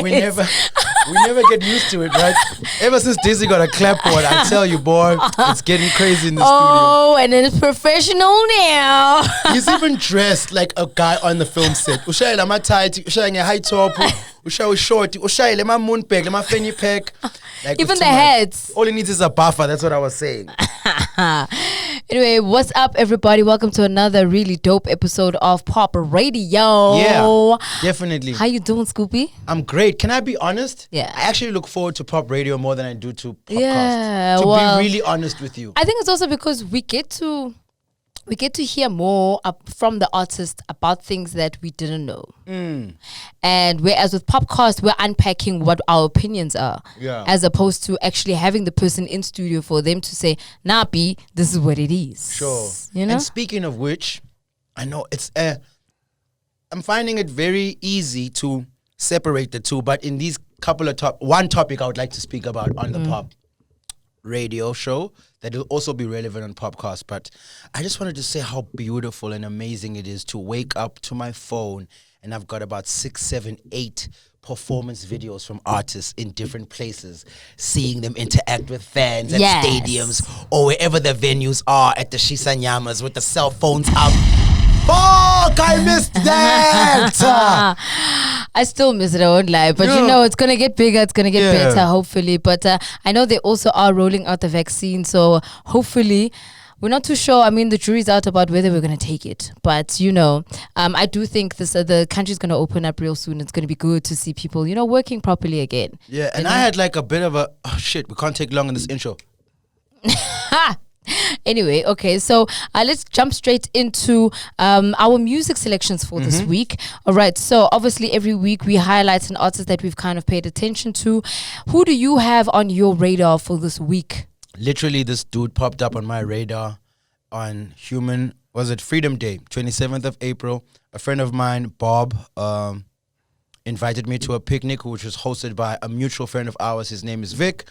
we never get used to it, right? Ever since Dizzy got a clapboard, I tell you, boy, it's getting crazy in the studio. Oh, and then it's professional now. He's even dressed like a guy on the film set. Ushayela ma tight, ushayela high top, ushayela short, ushayela ma moon peg, ma fanny pack. Like even the heads. All he needs is a buffer. That's what I was saying. Anyway, what's up, everybody? Welcome to another really dope episode of POPradio. Yeah, definitely. How you doing, Scoopy? I'm great. Can I be honest? Yeah. I actually look forward to POPradio more than I do to POPcast. Yeah, to be really honest with you. I think it's also because we get to hear more from the artist about things that we didn't know. And whereas with POPcast, we're unpacking what our opinions are, as opposed to actually having the person in studio for them to say, nah, B, this is what it is. Sure. You know? And speaking of which, I know it's I'm finding it very easy to separate the two, but in these couple of one topic I would like to speak about on the Pop radio show that will also be relevant on POPcast. But I just wanted to say how beautiful and amazing it is to wake up to my phone and I've got about 6, 7, 8 performance videos from artists in different places, seeing them interact with fans at stadiums or wherever the venues are, at the Shisanyamas with the cell phones up. Fuck, I missed that! I still miss it, I won't lie. But you know, it's going to get bigger, it's going to get better, hopefully. But I know they also are rolling out the vaccine, so hopefully, we're not too sure. I mean, the jury's out about whether we're going to take it. But, you know, I do think the country's going to open up real soon. It's going to be good to see people, you know, working properly again. Yeah, and I had like a bit of a, oh shit, we can't take long in this intro. Anyway, okay, so let's jump straight into our music selections for this week. All right, so obviously every week we highlight an artist that we've kind of paid attention to. Who do you have on your radar for this week? Literally, this dude popped up on my radar on Freedom Day, 27th of April. A friend of mine, Bob, invited me to a picnic which was hosted by a mutual friend of ours. His name is Vic.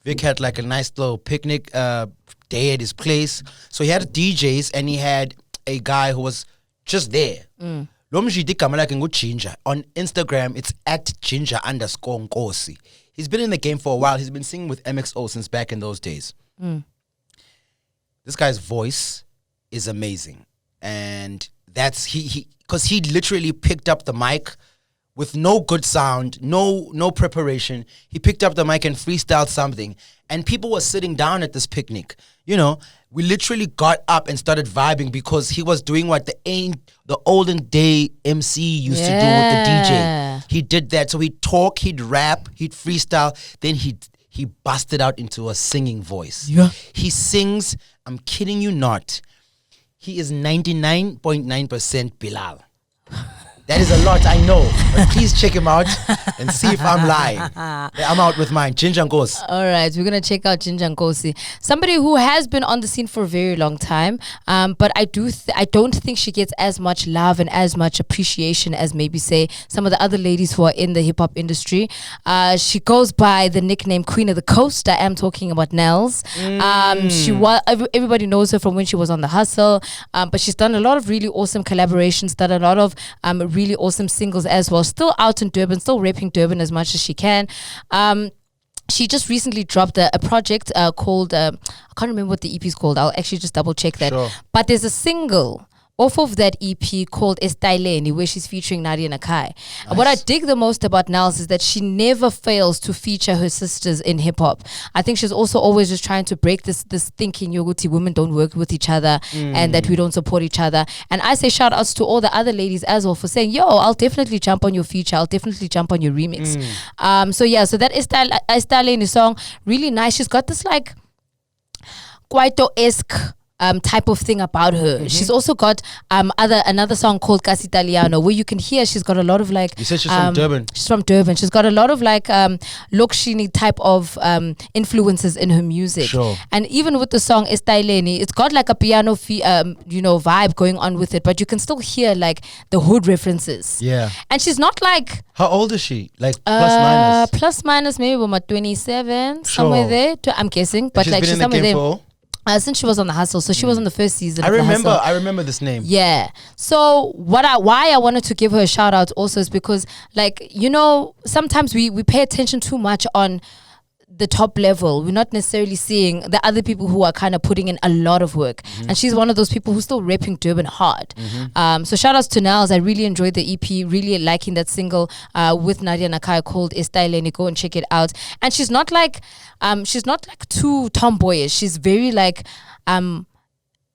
Vic had like a nice little picnic day at his place. So he had DJs and he had a guy who was just there. On Instagram, it's at ginger_Nkosi. He's been in the game for a while. He's been singing with MXO since back in those days. This guy's voice is amazing. And that's because he literally picked up the mic with no good sound, no preparation. He picked up the mic and freestyled something. And people were sitting down at this picnic. You know, we literally got up and started vibing because he was doing what the olden day MC used to do with the DJ. He did that. So he'd talk, he'd rap, he'd freestyle, then he busted out into a singing voice. Yeah. He sings, I'm kidding you not, he is 99.9% Bilal. That is a lot, I know. But please check him out and see if I'm lying. I'm out with mine. Ginger Nkosi. All right, we're going to check out Ginger Nkosi. Somebody who has been on the scene for a very long time. But I don't think she gets as much love and as much appreciation as maybe, say, some of the other ladies who are in the hip-hop industry. She goes by the nickname Queen of the Coast. I am talking about Nels. Everybody knows her from when she was on The Hustle. But she's done a lot of really awesome collaborations, done a lot of really awesome singles as well. Still out in Durban, still repping Durban as much as she can. She just recently dropped a project called, I can't remember what the EP is called. I'll actually just double check that. Sure. But there's a single off of that EP called Estileni, where she's featuring Nadia Nakai. Nice. What I dig the most about Nels is that she never fails to feature her sisters in hip-hop. I think she's also always just trying to break this thinking Yoguti women don't work with each other and that we don't support each other. And I say shout outs to all the other ladies as well for saying, yo, I'll definitely jump on your feature, I'll definitely jump on your remix. So that Estileni song, really nice. She's got this like Kwaito-esque type of thing about her. She's also got another song called Casi Italiano, where you can hear she's got a lot of like, you said she's from Durban. She's from Durban. She's got a lot of like Lokshini type of influences in her music. Sure. And even with the song Estileni, it's got like a piano vibe going on with it, but you can still hear like the hood references. Yeah. And she's not like, how old is she? Like plus minus? Plus minus maybe about 27, somewhere there. I'm guessing. But like she's somewhere there. since she was on The Hustle. So she was on the first season. I of The remember. Hustle. I remember this name. Yeah. So why I wanted to give her a shout out also is because, like, you know, sometimes we pay attention too much on the top level. We're not necessarily seeing the other people who are kind of putting in a lot of work. And she's one of those people who's still repping Durban hard. So shout outs to Nels. I really enjoyed the EP, really liking that single with Nadia Nakai called Estyleni. Go and check it out. And she's not like too tomboyish. She's very like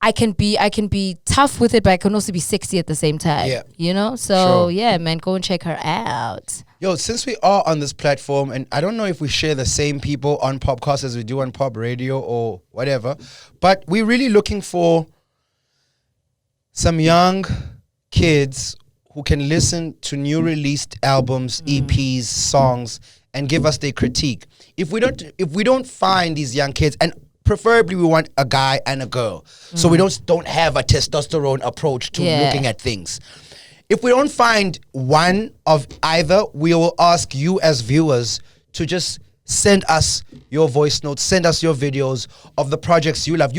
I can be tough with it, but I can also be sexy at the same time. Yeah. You know? So Sure. yeah, man, go and check her out. Yo, since we are on this platform, and I don't know if we share the same people on POPcast as we do on POPradio or whatever, but we're really looking for some young kids who can listen to new released albums, EPs, songs, and give us their critique. If we don't find these young kids, and preferably we want a guy and a girl, so we don't have a testosterone approach to looking at things. If we don't find one of either, we will ask you as viewers to just send us your voice notes, send us your videos of the projects you love.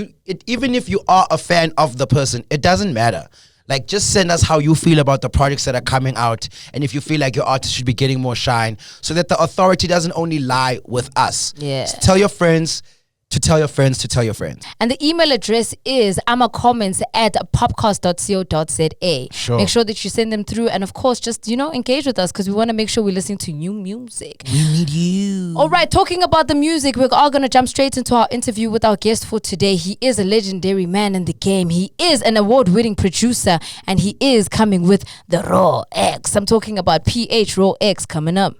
Even if you are a fan of the person, it doesn't matter. Like, just send us how you feel about the projects that are coming out, and if you feel like your artist should be getting more shine, so that the authority doesn't only lie with us. Yeah. So tell your friends to tell your friends to tell your friends. And the email address is amacomments@popcast.co.za. Sure. Make sure that you send them through, and of course, just, you know, engage with us because we want to make sure we're listening to new music. We need you. All right, talking about the music, we're all going to jump straight into our interview with our guest for today. He is a legendary man in the game. He is an award-winning producer, and he is coming with the RawX. I'm talking about RawX coming up.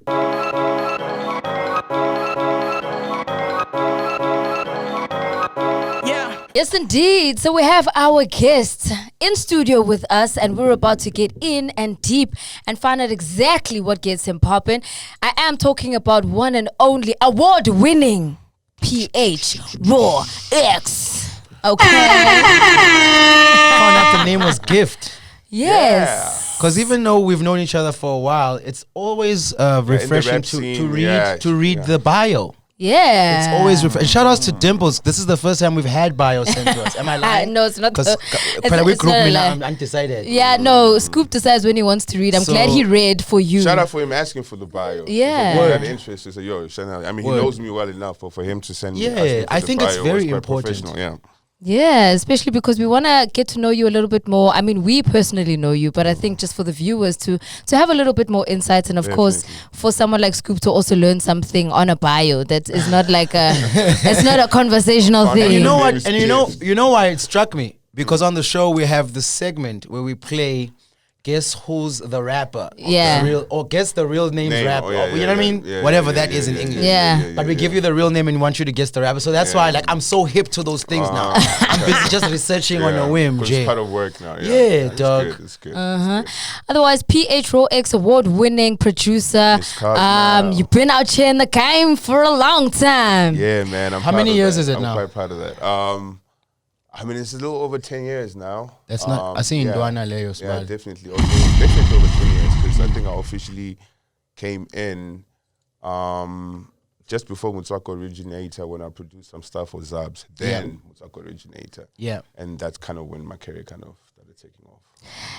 Yes, indeed. So we have our guest in studio with us, and we're about to get in and deep and find out exactly what gets him popping. I am talking about one and only award-winning RawX. Okay. Found out the name was Gift. Yes. Because even though we've known each other for a while, it's always refreshing to read the bio. Yeah. It's always refreshing. Shout outs to Dimples. This is the first time we've had bio sent to us. Am I lying? No, it's not. Because we group me now, I'm undecided. Yeah, no. Scoop decides when he wants to read. I'm glad he read for you. Shout out for him asking for the bio. Yeah. He had interest to say, yo, Chanel. I mean, he knows me well enough for him to send me. Yeah, I think it's very important. Yeah. Yeah, especially because we want to get to know you a little bit more. I mean, we personally know you, but I think just for the viewers to have a little bit more insights, and of course, for someone like Scoop to also learn something on a bio that is not like it's not a conversational thing. And you know what? And you know why it struck me? Because on the show we have this segment where we play Guess Who's the Rapper? Yeah. Or Guess the Real Name's Rapper. You know what I mean? Yeah, Whatever that is in English. Yeah. But we give you the real name and want you to guess the rapper. So that's why, like, I'm so hip to those things now. I'm busy just researching on a whim, Jay. It's part of work now. Yeah, dog. It's good. Otherwise, RawX award-winning producer. Ms. Cosmo. You've been out here in the game for a long time. Yeah, man. How many years is it now? I'm quite proud of that. I mean, it's a little over 10 years now. That's not. I see Ndwana Leo. Yeah, definitely over 20 years, because I think I officially came in just before Mutswako Originator, when I produced some stuff for Zabs. Then Mutswako Originator. Yeah. And that's kind of when my career kind of started taking off.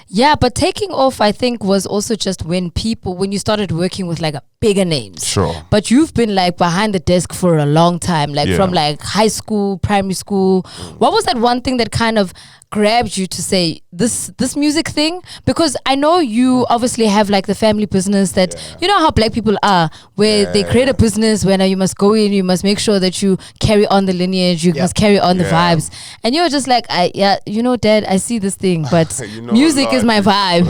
Yeah, but taking off, I think, was also just when you started working with like bigger names. Sure. But you've been like behind the desk for a long time, like from like high school, primary school. What was that one thing that kind of grabbed you to say this music thing? Because I know you obviously have like the family business that, you know how black people are, where they create a business where now you must go in, you must make sure that you carry on the lineage, you must carry on the vibes. And you're just like, Dad, I see this thing, but music is my vibe.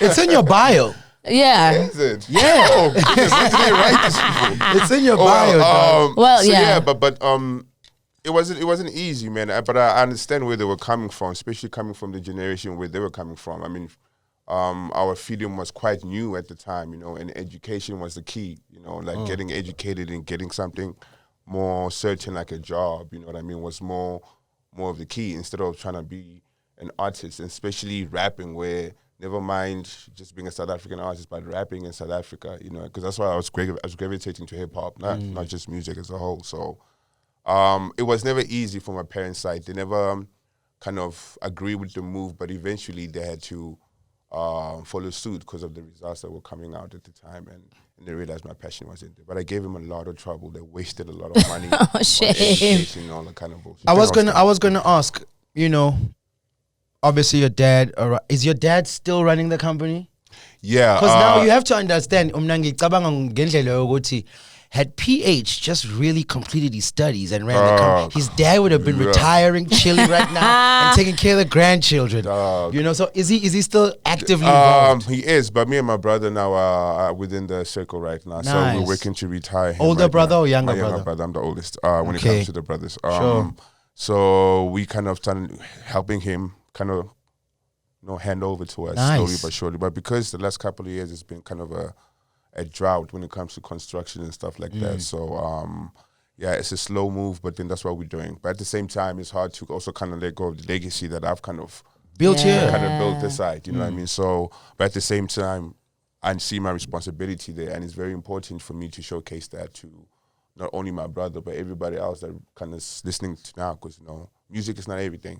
It's in your bio. Yeah. Is it? Yeah. Oh, goodness, when did they write this before? It's in your bio. But it wasn't easy, man. But I understand where they were coming from, especially coming from the generation where they were coming from. I mean, our freedom was quite new at the time, you know, and education was the key, you know, like getting educated and getting something more certain, like a job, you know what I mean, was more of the key, instead of trying to be an artist, and especially rapping, where never mind just being a South African artist, but rapping in South Africa, you know, because that's why I was gravitating to hip hop, not just music as a whole. So It was never easy from my parents' side. They never kind of agreed with the move, but eventually they had to follow suit because of the results that were coming out at the time, and they realized my passion was in there. But I gave them a lot of trouble. They wasted a lot of money on education and all that kind of bullshit. I was gonna ask, you know, obviously your dad, is your dad still running the company? Yeah. Because now you have to understand, had PH just really completed his studies and ran the company, his dad would have been retiring, chilling right now, and taking care of the grandchildren. You know, so is he still actively involved? He is, but me and my brother now are within the circle right now. Nice. So we're working to retire him. Older brother or younger my brother? brother? I'm the oldest when it comes to the brothers. Sure. So we kind of started helping him kind of hand over to us slowly but surely. But because the last couple of years it's been kind of a drought when it comes to construction and stuff like that. So it's a slow move, but then that's what we're doing. But at the same time, it's hard to also kind of let go of the legacy that I've kind of built here, kind of built this side. You know what I mean? So, but at the same time, I see my responsibility there, and it's very important for me to showcase that to not only my brother but everybody else that kind of listening to now, because music is not everything.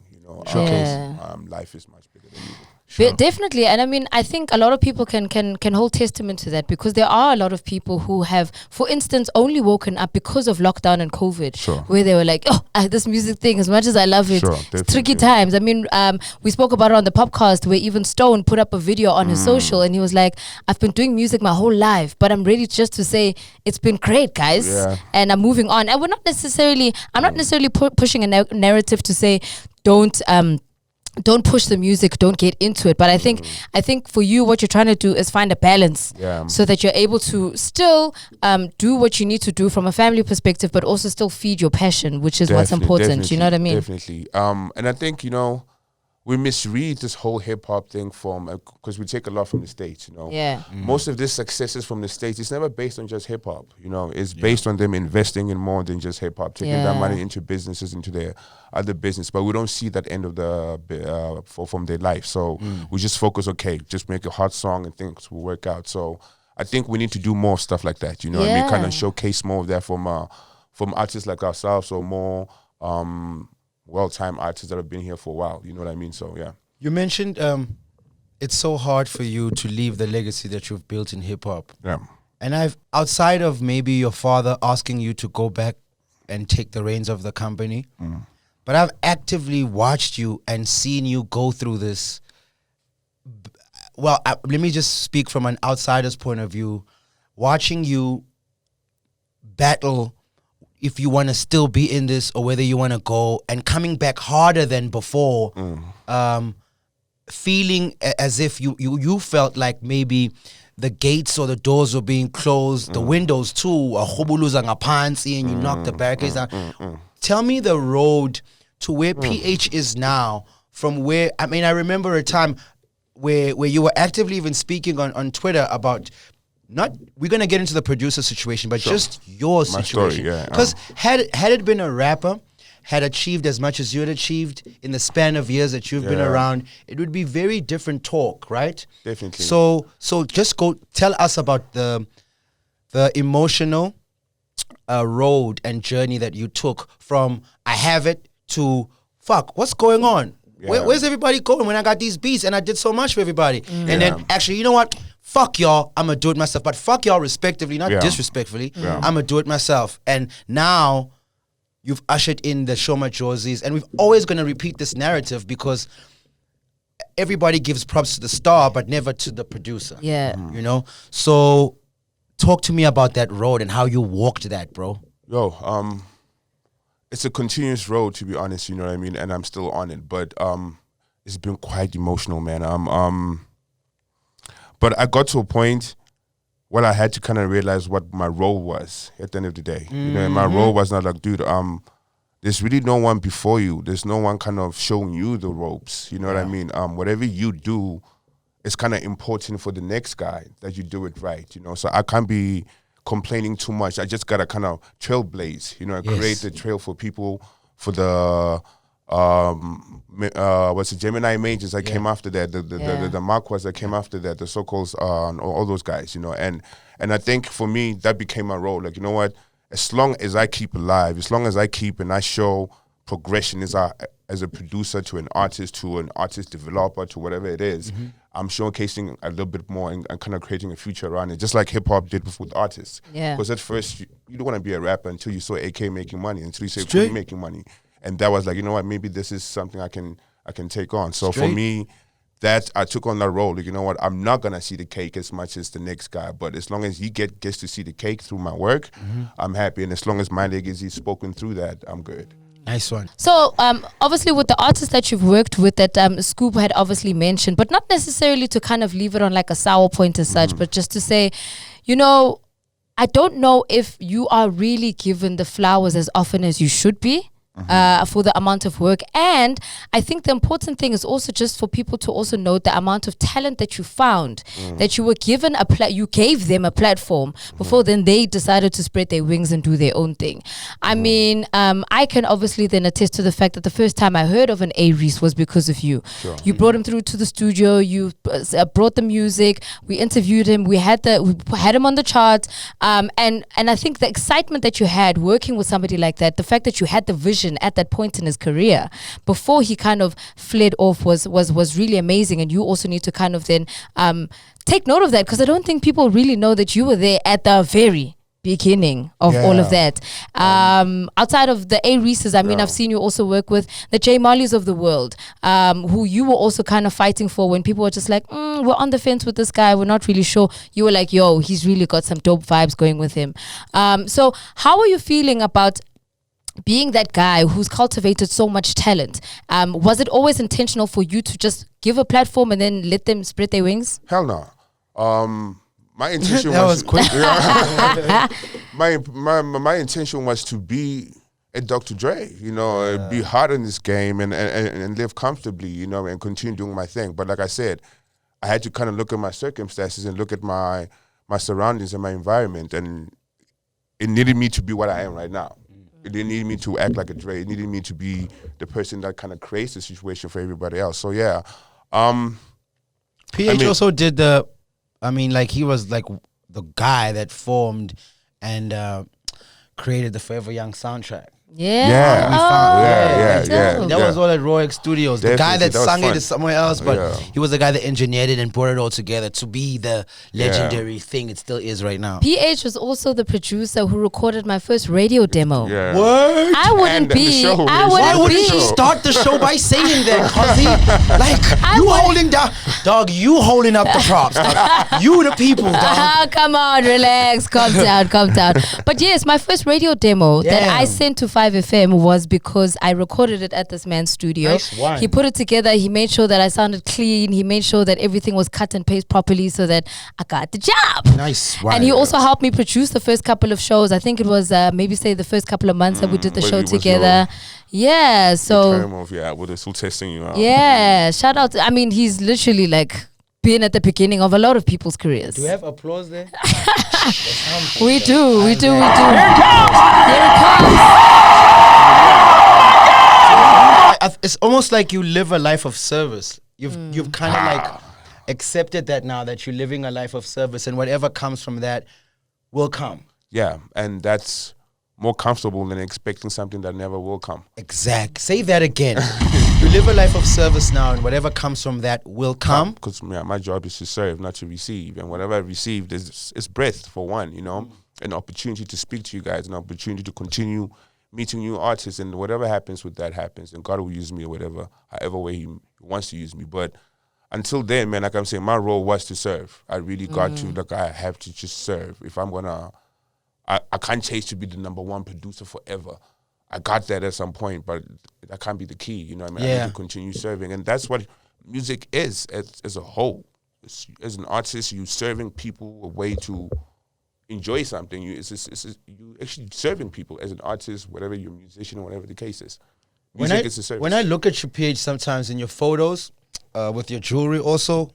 Life is much bigger than music. Sure. Definitely, and I mean, I think a lot of people can hold testament to that, because there are a lot of people who have, for instance, only woken up because of lockdown and COVID, where they were like, this music thing, as much as I love it, it's tricky times. I mean, we spoke about it on the POPcast, where even Stone put up a video on his social, and he was like, I've been doing music my whole life, but I'm ready just to say it's been great, guys, and I'm moving on. And I'm not necessarily pushing a narrative to say don't push the music, don't get into it. But I think for you, what you're trying to do is find a balance, so that you're able to still do what you need to do from a family perspective, but also still feed your passion, which is what's important. You know what I mean? Definitely. And I think we misread this whole hip hop thing because we take a lot from the States. Most of this success is from the States. It's never based on just hip hop. It's based on them investing in more than just hip hop, taking that money into businesses, into their other business. But we don't see that end of from their life. So we just focus, just make a hot song and things will work out. So I think we need to do more stuff like that. What I mean, kind of showcase more of that from artists like ourselves, or more well-timed artists that have been here for a while. You know what I mean? So, yeah. You mentioned it's so hard for you to leave the legacy that you've built in hip-hop. Yeah. And outside of maybe your father asking you to go back and take the reins of the company, but I've actively watched you and seen you go through this. Well, let me just speak from an outsider's point of view. Watching you battle if you want to still be in this or whether you want to go, and coming back harder than before, feeling as if you felt like maybe the gates or the doors were being closed, the windows too, and you knocked the barricades down. Tell me the road to where PH is now, from where, I mean, I remember a time where you were actively even speaking on Twitter about, we're going to get into the producer situation, but just your situation. Because had it been a rapper, had achieved as much as you had achieved in the span of years that you've been around, it would be very different talk, right? Definitely. So just go tell us about the emotional road and journey that you took from I have it to fuck, what's going on? Where's everybody going when I got these beats and I did so much for everybody? And then actually, you know what? Fuck y'all, I'm going to do it myself. But fuck y'all respectively, not disrespectfully. I'm going to do it myself. And now you've ushered in the Sho Madjozis, and we're always going to repeat this narrative because everybody gives props to the star, but never to the producer. Yeah. You know? So talk to me about that road and how you walked that, bro. Yo, it's a continuous road, to be honest, you know what I mean? And I'm still on it. But it's been quite emotional, man. But I got to a point where I had to kind of realize what my role was at the end of the day. You know, my role was not like, dude, there's really no one before you. There's no one kind of showing you the ropes. You know what I mean? Whatever you do is kind of important for the next guy, that you do it right, you know? So I can't be complaining too much. I just got to kind of trailblaze, you know, create the trail for people, for the what's the Gemini majors that came after that, the Marquas that came after that, the so-called all those guys, you know, and I think for me that became my role. Like, you know what, as long as I keep alive, as long as I keep and I show progression as a producer to an artist developer to whatever it is, I'm showcasing a little bit more and kind of creating a future around it, just like hip hop did with artists. Yeah. Because at first you don't want to be a rapper until you saw AK making money, until you saw Khuli making money, and that was like, you know what, maybe this is something I can take on. So for me, that I took on that role. Like, you know what, I'm not gonna see the cake as much as the next guy, but as long as he gets to see the cake through my work, I'm happy. And as long as my legacy is spoken through that, I'm good. Nice one. So, obviously, with the artists that you've worked with, that Scoop had obviously mentioned, but not necessarily to kind of leave it on like a sour point as such, but just to say, you know, I don't know if you are really given the flowers as often as you should be. For the amount of work. And I think the important thing is also just for people to also note the amount of talent that you found, that you were given you gave them a platform before then they decided to spread their wings and do their own thing. I mean, I can obviously then attest to the fact that the first time I heard of an A-Reese was because of you. Sure. You brought him through to the studio, you brought the music, we interviewed him, we had him on the charts, and I think the excitement that you had working with somebody like that, the fact that you had the vision at that point in his career before he kind of fled off was really amazing. And you also need to kind of then take note of that, because I don't think people really know that you were there at the very beginning of all of that. Outside of the A-Reeses, I mean, I've seen you also work with the J Marleys of the world, who you were also kind of fighting for when people were just like, we're on the fence with this guy, we're not really sure. You were like, yo, he's really got some dope vibes going with him. So how are you feeling about being that guy who's cultivated so much talent? Was it always intentional for you to just give a platform and then let them spread their wings? Hell no. My intention was quick. My intention was to be a Dr. Dre, you know, be hard in this game and live comfortably, you know, and continue doing my thing. But like I said, I had to kind of look at my circumstances and look at my surroundings and my environment, and it needed me to be what I am right now. It didn't need me to act like a Dre. It needed me to be the person that kind of creates the situation for everybody else. So yeah. PH also did he was like the guy that formed and created the Forever Young soundtrack. Yeah. That was all at RawX Studios. The guy that was sung fun. it is somewhere else, but he was the guy that engineered it and brought it all together to be the legendary thing it still is right now. PH was also the producer who recorded my first radio demo. Yeah. What? I wouldn't be. Why wouldn't you start the show by saying that, Cuzzy? Like, you holding down. Dog, you holding up the props. Dog. You the people, dog. Come on, relax. Calm down. But yes, my first radio demo that I sent to 5FM was because I recorded it at this man's studio. Nice one. He put it together. He made sure that I sounded clean. He made sure that everything was cut and paste properly so that I got the job. Nice one. And he also helped me produce the first couple of shows. I think it was maybe say the first couple of months that we did the show together. Yeah, so we're still testing you out. Yeah, shout out. I mean, he's literally like been at the beginning of a lot of people's careers. Do we have applause there? We do. Here it comes. It's almost like you live a life of service. You've kind of like accepted that now, that you're living a life of service, and whatever comes from that will come. Yeah, and that's more comfortable than expecting something that never will come. Exact. Say that again. You live a life of service now, and whatever comes from that will come. Because my job is to serve, not to receive. And whatever I received is breath, for one, you know, an opportunity to speak to you guys, an opportunity to continue meeting new artists, and whatever happens with that happens. And God will use me however way he wants to use me. But until then, man, like I'm saying, my role was to serve. I really got to, I have to just serve. If I'm going to, I can't chase to be the number one producer forever. I got that at some point, but that can't be the key. You know what I mean? I need to continue serving. And that's what music is as a whole. As an artist, you're serving people a way to enjoy something. You actually serving people as an artist, whatever you're a musician or whatever the case is. Music is a service. When I look at your page sometimes in your photos, with your jewelry also,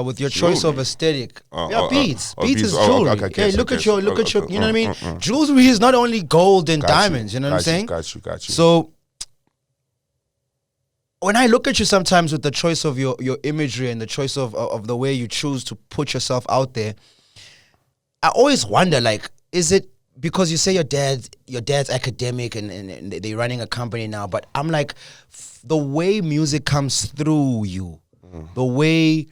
with your choice of aesthetic. Beads. Beads is jewelry. Okay, look at your, you know what I mean? Jewelry is not only gold and diamonds, you know what I'm saying? Got you. So, when I look at you sometimes with the choice of your imagery and the choice of the way you choose to put yourself out there, I always wonder, like, is it because you say your dad's academic and they're running a company now, but I'm like, the way music comes through you, the way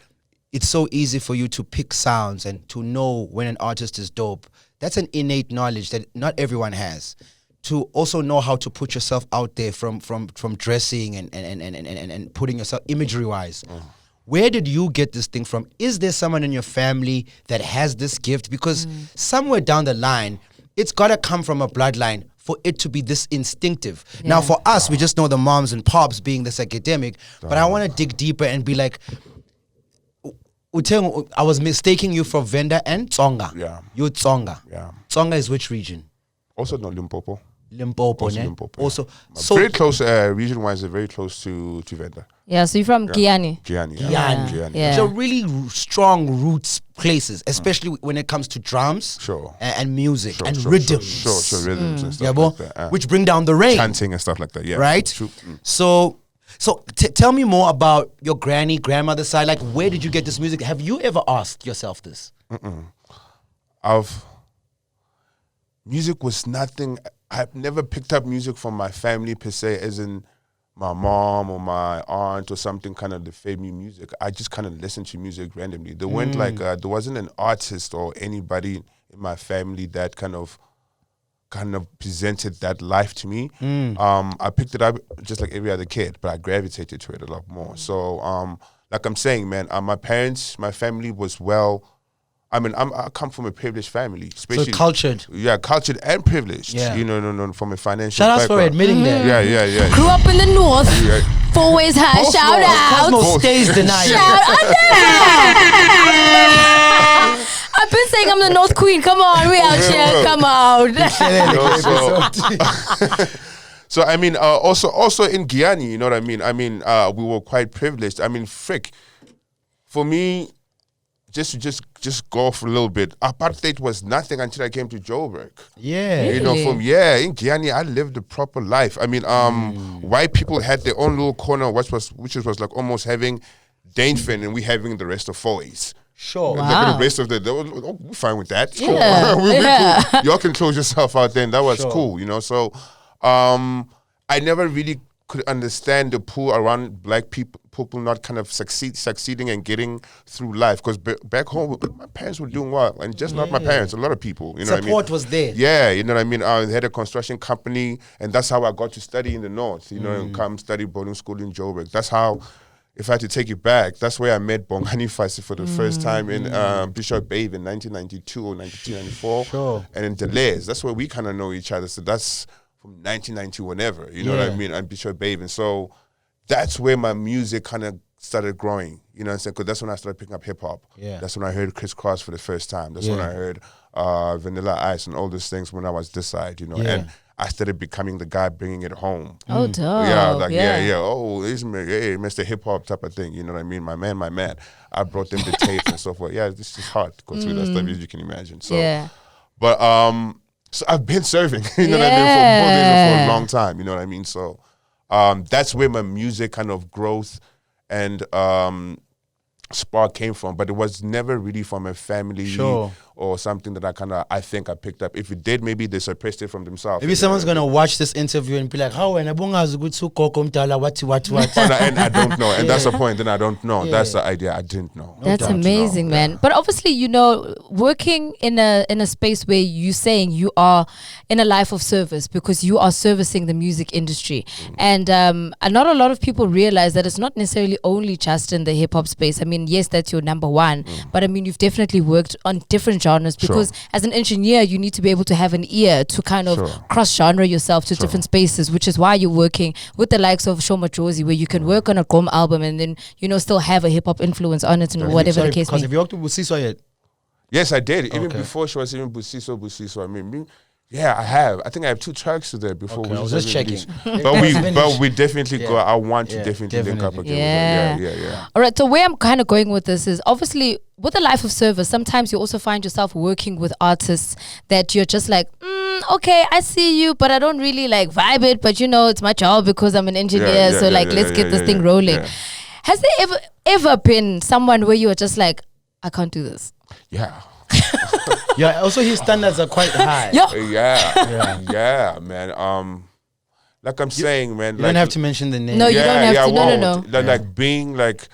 it's so easy for you to pick sounds and to know when an artist is dope, that's an innate knowledge that not everyone has. To also know how to put yourself out there from dressing and putting yourself imagery wise. Where did you get this thing from? Is there someone in your family that has this gift? Because somewhere down the line, it's got to come from a bloodline for it to be this instinctive. Yeah. Now, for us, we just know the moms and pops being this academic, but I want to dig deeper and be like, I was mistaking you for Venda and Tsonga. Yeah. You're Tsonga. Yeah. Tsonga is which region? Also not Limpopo. Limpopo, Also ne? Limpopo. Also, yeah. So very close, region-wise, they're very close to Venda. Yeah, so you're from Giyani. Giyani. Yeah. So really strong roots places, especially when it comes to drums and music and rhythms. Sure, rhythms and stuff like that. Which bring down the rain. Chanting and stuff like that, yeah. Right? So tell me more about your grandmother's side. Like, where did you get this music? Have you ever asked yourself this? Music was nothing. I've never picked up music from my family per se, as in my mom or my aunt or something kind of that fed me music. I just kind of listened to music randomly. There weren't like, there wasn't an artist or anybody in my family that kind of presented that life to me. I picked it up just like every other kid, but I gravitated to it a lot more. So, like I'm saying, man, my family was I come from a privileged family, especially cultured. Yeah, cultured and privileged. Yeah. You know, from a financial shout out background. for admitting that. Yeah. Grew up in the north. Four ways high. Shout out. Cosmo stays denied. Shout out. I've been saying I'm the North Queen. Come on, we out here. Come on. So I mean, also in Giyani, you know what I mean? I mean, we were quite privileged. I mean, for me, just go for a little bit. Apartheid was nothing until I came to Joburg. Yeah. Really? You know, in Giyani, I lived a proper life. I mean, white people had their own little corner, which was like almost having Danefin and we having the rest of Foy's. Sure. Wow. The rest of we're fine with that. Yeah. Cool. Y'all can close yourself out then. That was cool, you know. So I never really could understand the pull around black people not kind of succeeding and getting through life, because back home my parents were doing well, and just not my parents, a lot of people, you know what I mean? Support was there. Yeah, you know what I mean? I had a construction company, and that's how I got to study in the north, you know, and come study boarding school in Joburg. That's how, if I had to take you back, that's where I met Bongani Fasi for the first time in Bishop Bay in 1992 or 1994. Sure. And in Deleuze, that's where we kind of know each other. So that's from 1990 whenever, you know what I mean? And Bishop Bay. And so that's where my music kind of started growing, you know what I'm saying? Because that's when I started picking up hip hop. Yeah. That's when I heard Criss Cross for the first time. That's when I heard Vanilla Ice and all those things when I was this side, you know. Yeah. And I started becoming the guy bringing it home. Oh, dope. Yeah, like, yeah. Oh, he's Mr. Hip Hop type of thing, you know what I mean? My man. I brought them the tapes and so forth. Yeah, this is hard to go through that stuff, as you can imagine. So, but so I've been serving, you know what I mean, for a long time, you know what I mean? So that's where my music kind of growth and spark came from, but it was never really from a family or something that I think I picked up. If it did, maybe they suppressed it from themselves. Maybe someone's gonna watch this interview and be like, "How and what?" And I don't know, and that's the point. Then I don't know. That's the idea. I didn't know. That's amazing, man. But obviously, you know, working in a space where you're saying you are in a life of service because you are servicing the music industry, and not a lot of people realize that it's not necessarily only just in the hip hop space. I mean, yes, that's your number one, but I mean, you've definitely worked on different genres because as an engineer, you need to be able to have an ear to kind of cross genre yourself to different spaces, which is why you're working with the likes of Sho Madjozi, where you can work on a Gqom album and then, you know, still have a hip hop influence on it and whatever the case may be. Have you worked with Busiso yet? Yes, I did. Even before she was even Busiso. I mean, yeah, I have. I think I have 2 tracks to there before. I was just checking. But we definitely go. I want to definitely link up again. Yeah. All right. So where I'm kind of going with this is obviously with a life of service. Sometimes you also find yourself working with artists that you're just like, okay, I see you, but I don't really like vibe it. But you know, it's my job because I'm an engineer. So let's get this thing rolling. Yeah. Has there ever been someone where you were just like, I can't do this? Yeah. Yeah. Also, his standards are quite high. Yeah, man. Like I'm saying, man. You don't have to mention the name. No, you don't have to. No. Like being like,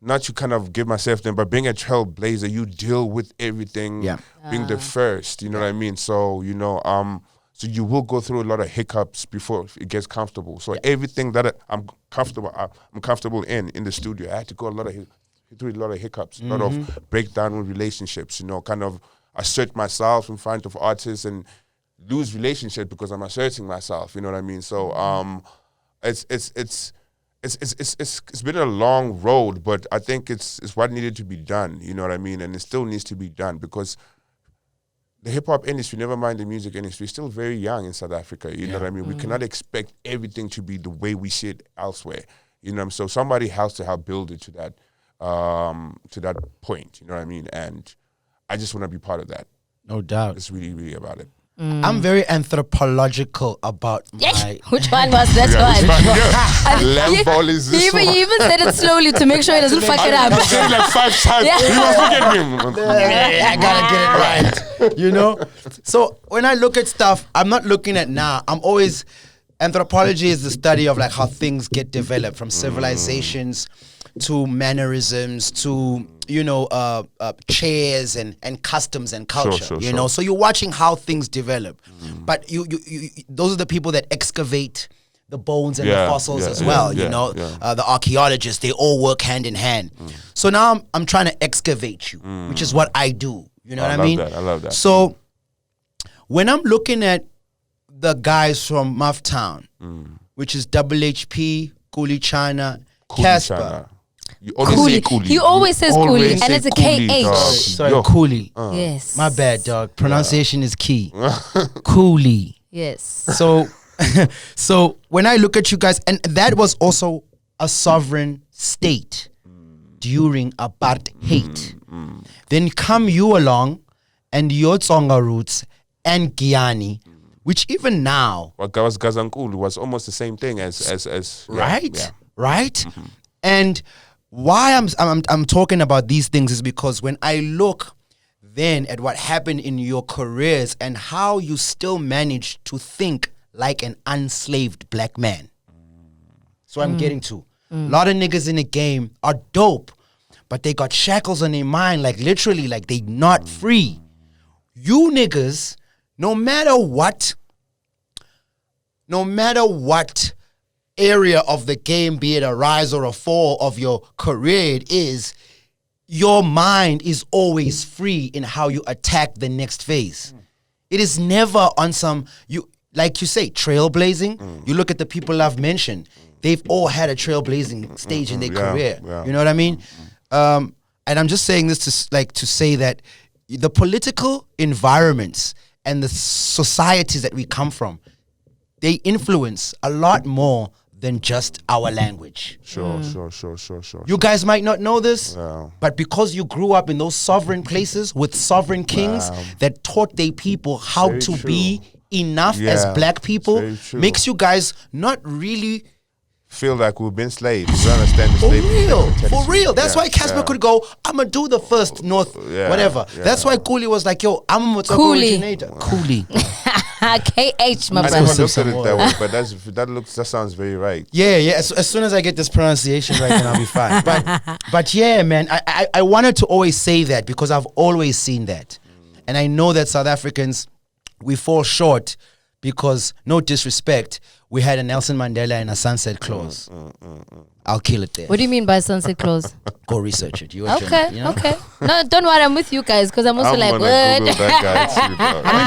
not to kind of give myself them, but being a trailblazer, you deal with everything. Yeah. Being the first, you know what I mean. So so you will go through a lot of hiccups before it gets comfortable. So everything that I'm comfortable in the studio, I had to go through a lot of hiccups, a lot of breakdown with relationships. Kind of assert myself in front of artists and lose relationships because I'm asserting myself. You know what I mean? So it's been a long road, but I think it's what needed to be done. You know what I mean? And it still needs to be done because the hip hop industry, never mind the music industry, is still very young in South Africa. You know what I mean? We cannot expect everything to be the way we see it elsewhere. You know what I mean? So somebody has to help build it to that point. You know what I mean? And I just want to be part of that. No doubt. It's really, really about it. I'm very anthropological about my... Which one was that one? Lamb is this You even said it slowly to make sure he doesn't fuck it up. I said it like 5 times. Yeah. He was looking at me. I gotta get it right. So when I look at stuff, I'm not looking at now. I'm always... Anthropology is the study of like how things get developed from civilizations to mannerisms to chairs and customs and culture. Sure. So you're watching how things develop, but you those are the people that excavate the bones and the fossils as well. The archaeologists, they all work hand in hand. So now I'm trying to excavate you, which is what I do. You know what I mean? I love that. So when I'm looking at the guys from Mufftown, which is WHP, KhuliChana, Casper. You always say Khuli. He always says Khuli, and it's a KH. Sorry, Khuli. Yes. My bad, dog. Pronunciation is key. Khuli. Yes. So when I look at you guys, and that was also a sovereign state during apartheid. Then come you along, and your Tsonga roots and Giyani, which even now, Gazankulu was almost the same thing as right, right, and why I'm talking about these things is because when I look then at what happened in your careers and how you still managed to think like an unslaved black man. So I'm getting to a lot of niggas in the game are dope, but they got shackles on their mind, like literally, like they not free. You niggas, no matter what area of the game, be it a rise or a fall of your career it is, your mind is always free in how you attack the next phase. It is never on some, like you say, trailblazing. You look at the people I've mentioned, they've all had a trailblazing stage in their career. You know what I mean? And I'm just saying this to say that the political environments and the societies that we come from, they influence a lot more than just our language. Sure. You guys might not know this, but because you grew up in those sovereign places with sovereign kings that taught their people how to be enough as black people, makes you guys not really feel like we've been slaves. You understand the slavery? For real. That's why Casper could go, I'm going to do the first North, whatever. That's why Khuli was like, yo, I'm a Motsoko originator. Khuli. KH, my brother. I never looked at it that way, but that sounds very right. Yeah. As soon as I get this pronunciation right, then I'll be fine. But yeah, man, I wanted to always say that because I've always seen that. And I know that South Africans, we fall short because, no disrespect, we had a Nelson Mandela and a sunset clause. I'll kill it there. What do you mean by sunset clause? Go research it. Okay. No, don't worry, I'm with you guys because I'm also like, what? I mean,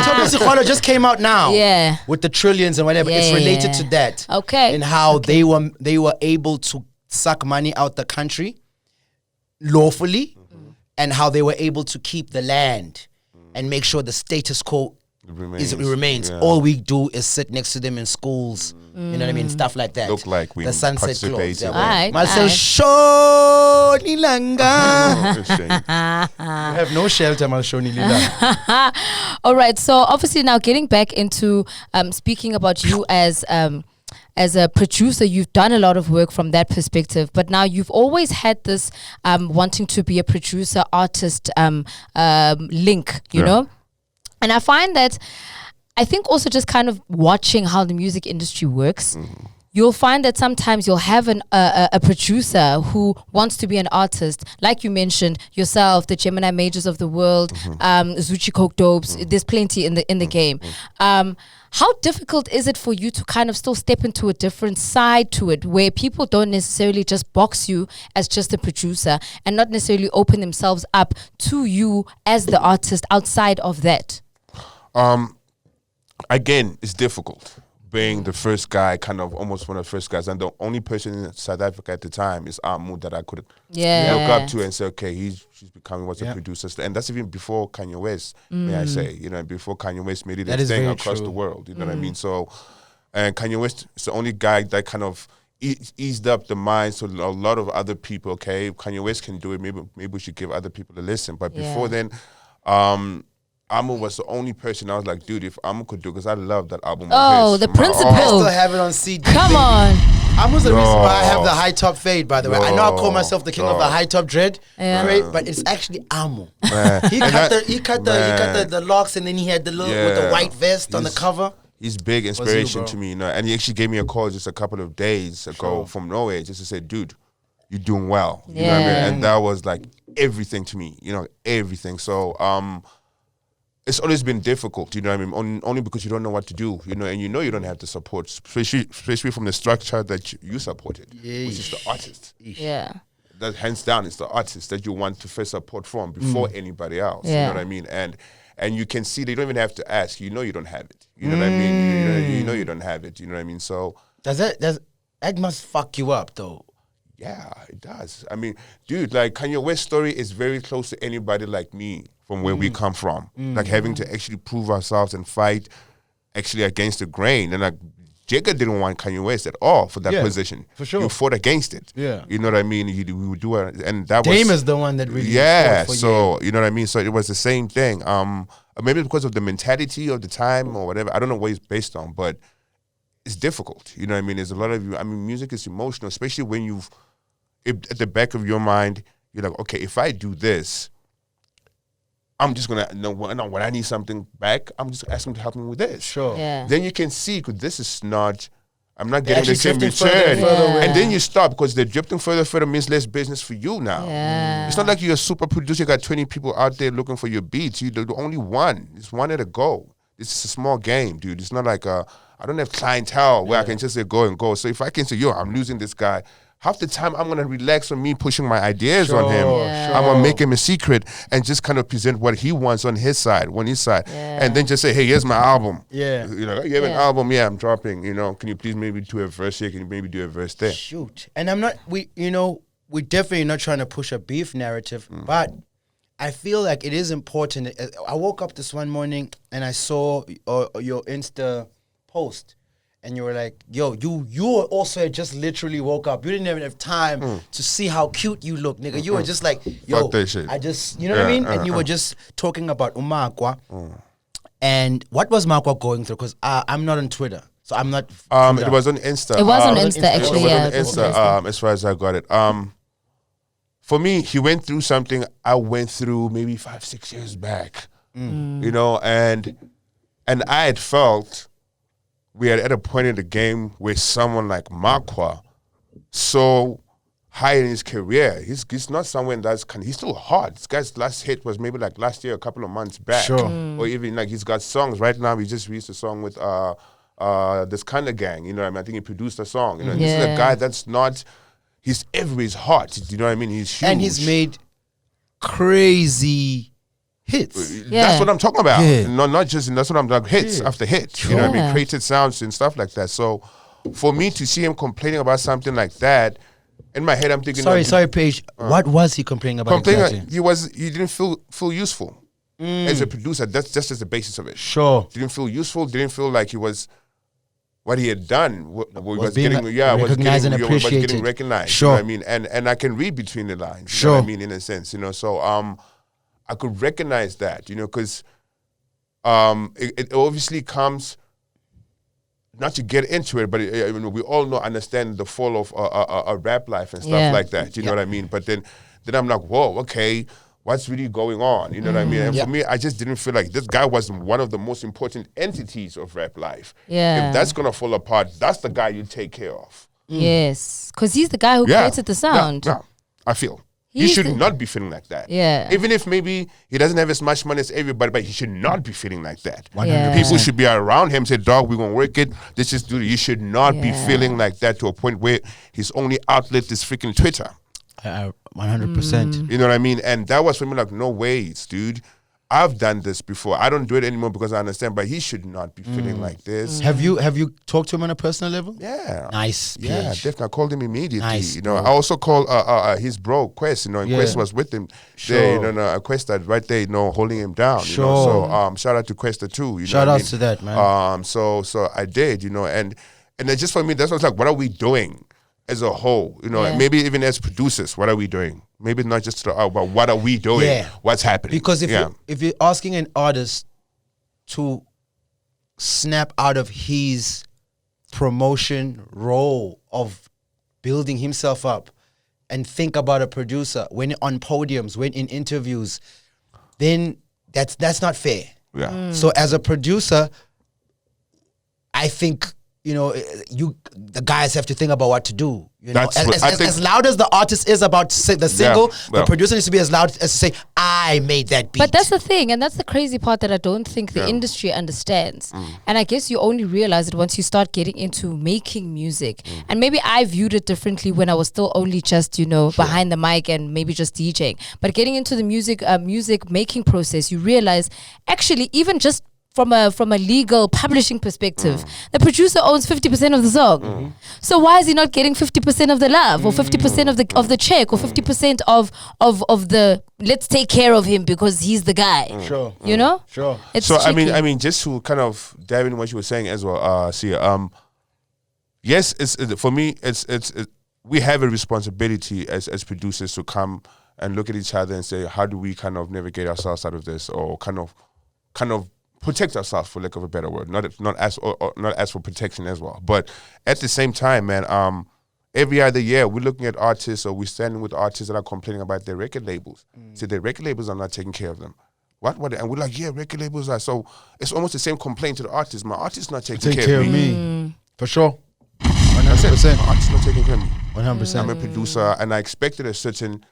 Thomas Ikhwalo just came out now. Yeah. With the trillions and whatever. It's related to that. Okay. And how they were able to suck money out the country lawfully and how they were able to keep the land and make sure the status quo remains. Yeah. All we do is sit next to them in schools. You know what I mean? Stuff like that. Look like we the sunset clause. Alright. Marcel Sho Nilanga. You have no shelter, Marcel Nilanga. All right. So obviously now getting back into speaking about you as a producer, you've done a lot of work from that perspective, but now you've always had this wanting to be a producer artist link, you know? And I find that, I think also just kind of watching how the music industry works, you'll find that sometimes you'll have a producer who wants to be an artist, like you mentioned yourself, the Gemini Majors of the world, Zuchi Coke Dopes. There's plenty in the game. How difficult is it for you to kind of still step into a different side to it, where people don't necessarily just box you as just a producer and not necessarily open themselves up to you as the artist outside of that? Again, it's difficult being the first guy, kind of almost one of the first guys, and the only person in South Africa at the time is Amu that I could look up to and say, okay, she's becoming what's a producer, and that's even before Kanye West, may I say, before Kanye West made it a thing across the world, you know what I mean? So, and Kanye West is the only guy that kind of eased up the minds to a lot of other people. Okay, Kanye West can do it. Maybe we should give other people a listen. But before then, Amu was the only person I was like, dude, if Amu could do it, because I love that album. Oh, the principle. I still have it on CD. Come on. Amu's the reason why I have the high top fade, by the way. I know I call myself the king of the high top dread, but it's actually Amu. He cut the locks, and then he had the little with the white vest on the cover. He's big inspiration to me, and he actually gave me a call just a couple of days ago from nowhere, just to say, dude, you're doing well. You know what I mean? And that was like everything to me, everything. So it's always been difficult, you know what I mean? Only because you don't know what to do, and you don't have the support, especially from the structure that you supported, which is the artist. Yeah. That hands down is the artist that you want to first support from before anybody else. You know what I mean? And you can see they don't even have to ask. You don't have it. You know what I mean? You know you don't have it. You know what I mean? So that must fuck you up though. Yeah, it does. I mean, dude, like Kanye West's story is very close to anybody like me from where we come from. Like having to actually prove ourselves and fight actually against the grain. And like Jigga didn't want Kanye West at all for that position. For sure. You fought against it. Yeah. You know what I mean? We would do it, and that Dame was is the one that really fought for you. You know what I mean? So it was the same thing. Maybe because of the mentality of the time or whatever. I don't know what it's based on, but it's difficult. You know what I mean? There's a lot of music is emotional, especially when at the back of your mind, you're like, okay, if I do this, I'm just gonna when I need something back, I'm just asking to help me with this. Sure. Yeah. Then you can see, because this is not, I'm not getting the same return. And then you stop, because they're drifting further means less business for you now. Yeah. It's not like you're a super producer, you got 20 people out there looking for your beats. You're the only one. It's one at a go. It's a small game, dude. It's not like I don't have clientele where I can just say go and go. So if I can say, I'm losing this guy, half the time I'm gonna relax on me pushing my ideas on him. I'm gonna make him a secret and just kind of present what he wants on his side, and then just say, hey, here's my album. Yeah. You have an album, I'm dropping, can you please maybe do a verse here, can you maybe do a verse there? Shoot. And we're definitely not trying to push a beef narrative, but I feel like it is important. I woke up this one morning and I saw your Insta post. And you were like, yo, you also just literally woke up. You didn't even have time to see how cute you look, nigga. You were just like, yo, fuck that shit. I just, you know what I mean? And you were just talking about Umakwa. And what was Makwa going through? Because I'm not on Twitter. So I'm not. It was on Insta. It was on Insta, actually, It was on Insta, as far as I got it. For me, he went through something I went through maybe 5-6 years back. And I had felt we are at a point in the game where someone like Makwa, so high in his career, he's not someone he's still hot. This guy's last hit was maybe like last year, a couple of months back. Sure. Or even like he's got songs. Right now, he just released a song with this kind of gang, I think he produced a song. This is a guy that's not, he's everywhere, he's hot, you know what I mean? He's huge. And he's made crazy hits. That's what I'm talking about. Not just, that's what I'm talking about, hits after hits. You know what I mean? Created sounds and stuff like that. So for me to see him complaining about something like that, in my head I'm thinking, sorry, Paige. What was he complaining about? Exactly? He didn't feel useful as a producer. That's just as the basis of it. Sure. Didn't feel useful, didn't feel like he was, what he had done was getting recognized. Sure. You know what I mean? And I can read between the lines. You know what I mean, in a sense, so I could recognize that, because it obviously comes, not to get into it, but we all understand the fall of a rap life and stuff like that. You know what I mean? But then I'm like, whoa, okay, what's really going on? You know what I mean? And for me, I just didn't feel like this guy was one of the most important entities of rap life. Yeah. If that's gonna fall apart, that's the guy you take care of. Yes, because he's the guy who created the sound. Yeah, I feel. He He's should the- not be feeling like that. Yeah. Even if maybe he doesn't have as much money as everybody, but he should not be feeling like that. 100%. People should be around him, say, dog, we're going to work it. This is dude. You should not be feeling like that to a point where his only outlet is freaking Twitter. 100%. You know what I mean? And that was for me like, no ways, dude. I've done this before. I don't do it anymore because I understand, but he should not be feeling like this. Have you talked to him on a personal level? Yeah. Nice. Yeah, PH. definitely. I called him immediately. Nice, you know, bro. I also called his bro, Quest, you know, and Yeah. Quest was with him Sure. there, you know, Quest that right there, you know, holding him down. You know? So shout out to Questa too. You Shout know outs to that, man. So I did, you know, and it's just for me, that's what's like, what are we doing as a whole? You know, Yeah. maybe even as producers, what are we doing? Maybe not just but what are we doing? Yeah. What's happening? Because if you're asking an artist to snap out of his promotion role of building himself up and think about a producer when on podiums, when in interviews, then that's not fair. Yeah. So as a producer, I think, you know, the guys have to think about what to do. You know, That's what I think- as loud as the artist is about the single, the yeah. producer needs to be as loud as to say, "I made that beat." But that's the thing, and that's the crazy part that I don't think the industry understands. And I guess you only realize it once you start getting into making music. And maybe I viewed it differently when I was still only just, you know, behind the mic and maybe just DJing. But getting into the music making process, you realize actually even just from a legal publishing perspective, the producer owns 50% of the song. So why is he not getting 50% of the love, or 50% of the check, or 50% of the let's take care of him because he's the guy? Sure. You know? Sure. It's So tricky. I mean, just to kind of dive into what you were saying as well, yes, it's for me, it's we have a responsibility as producers to come and look at each other and say, how do we kind of navigate ourselves out of this, or kind of protect ourselves, for lack of a better word, not ask for protection as well. But at the same time, man, every other year we're looking at artists, or we're standing with artists that are complaining about their record labels. So their record labels are not taking care of them. What? And we're like, yeah, record labels are. So it's almost the same complaint to the artist. My artist's not taking Take care of me. For sure. That's it. 100%. My artist's not taking care of me. 100%. I'm a producer, and I expected a certain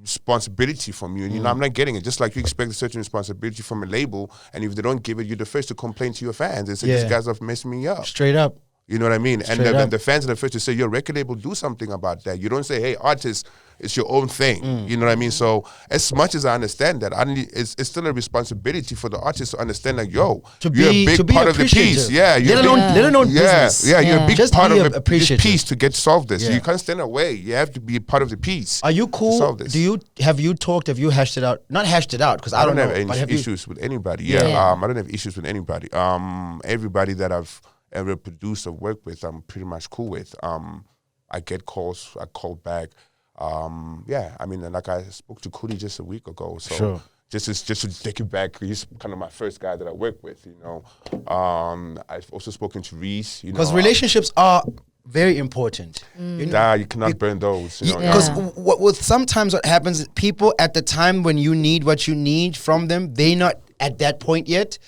responsibility from you, and you know I'm not getting it. Just like you expect a certain responsibility from a label, and if they don't give it, you're the first to complain to your fans and say, Yeah. these guys have messed me up. Straight up. You know what I mean? And Straight up. the fans are the first to say, your record label, do something about that. You don't say, hey, artist, it's your own thing. You know what I mean? So as much as I understand that, it's still a responsibility for the artist to understand, like, yo, you're a big part of the piece. Yeah, you're let alone business. Yeah, you're a big Just part be of this appreciative. piece to get solved this. Yeah. You can't stand away. You have to be a part of the piece. Are you to cool? solve this. Have you hashed it out? Not hashed it out, because I don't know. have any but have you- issues with anybody. Yeah. I don't have issues with anybody. Everybody that I've ever produced or worked with, I'm pretty much cool with. I get calls, I call back. I mean, like I spoke to Khuli just a week ago. So Sure. just to take it back, he's kind of my first guy that I work with. You know, I've also spoken to Reese. You know, Because relationships are very important. You know, you cannot burn those. You know, because Yeah. sometimes what happens is people at the time when you need what you need from them, they're not at that point yet,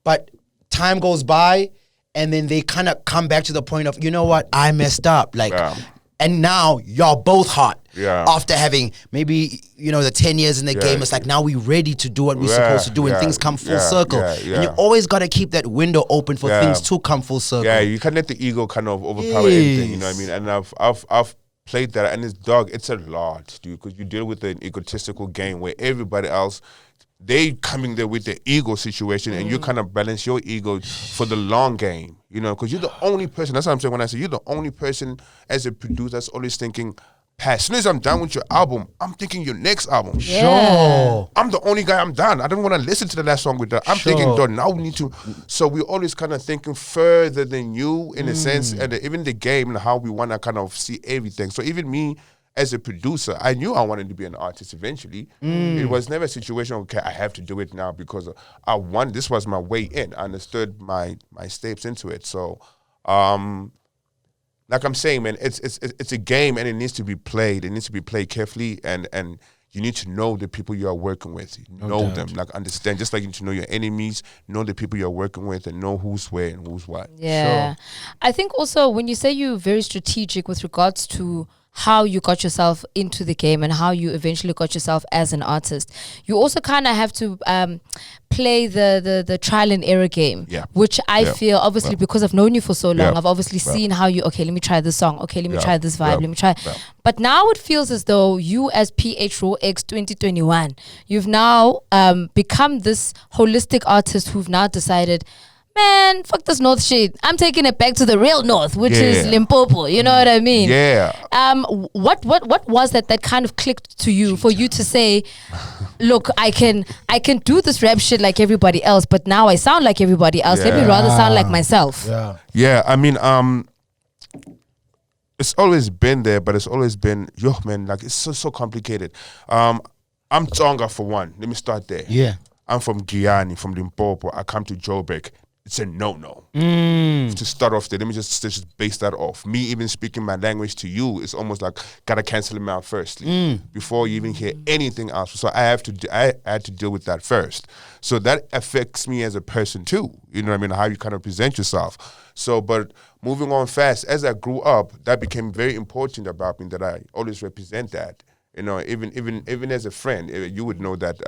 but time goes by and then they kind of come back to the point of, you know what, I messed up. Like, Yeah. and now you're both hot. Yeah. After having maybe, you know, the 10 years in the game, it's like now we're ready to do what we're supposed to do, and things come full circle. And you always got to keep that window open for things to come full circle. Yeah, you can't let the ego kind of overpower everything. You know what I mean? And I've played that, and it's a lot, dude, because you deal with an egotistical game where everybody else, they coming there with the ego situation, and you kind of balance your ego for the long game, you know, because you're the only person. That's what I'm saying when I say you're the only person as a producer that's always thinking, as soon as I'm done with your album, I'm thinking your next album. Sure. I'm the only guy, I'm done. I don't want to listen to the last song with that. I'm thinking, done. Now we need to. So we're always kind of thinking further than you in a sense, and even the game and how we want to kind of see everything. So even me, as a producer, I knew I wanted to be an artist eventually. It was never a situation, okay, I have to do it now because this was my way in. I understood my steps into it. So, like I'm saying, man, it's a game and it needs to be played. It needs to be played carefully, and you need to know the people you are working with. Know them, like understand. Just like you need to know your enemies, know the people you're working with, and know who's where and who's what. Yeah. Sure. I think also when you say you're very strategic with regards to how you got yourself into the game and how you eventually got yourself as an artist, you also kind of have to play the trial and error game, which I feel, obviously, because I've known you for so long, I've obviously seen how you, okay, let me try this song, okay, let me try this vibe, let me try. But now it feels as though you, as RawX 2021, you've now become this holistic artist who've now decided, man, fuck this North shit. I'm taking it back to the real North, which is Limpopo. You know what I mean? Yeah. What was that kind of clicked to you for you to say, look, I can do this rap shit like everybody else, but now I sound like everybody else. Let me rather sound like myself. Yeah. I mean, it's always been there, but it's always been, man, like it's so complicated. I'm Tsonga for one. Let me start there. Yeah. I'm from Giyani, from Limpopo. I come to Joburg. It's a no-no. To start off there, let me just base that off. Me even speaking my language to you, it's almost like gotta cancel them out firstly before you even hear anything else. So I had to deal with that first. So that affects me as a person too. You know what I mean? How you kind of present yourself. So, but moving on fast, as I grew up, that became very important about me, that I always represent that. You know, even as a friend, you would know that.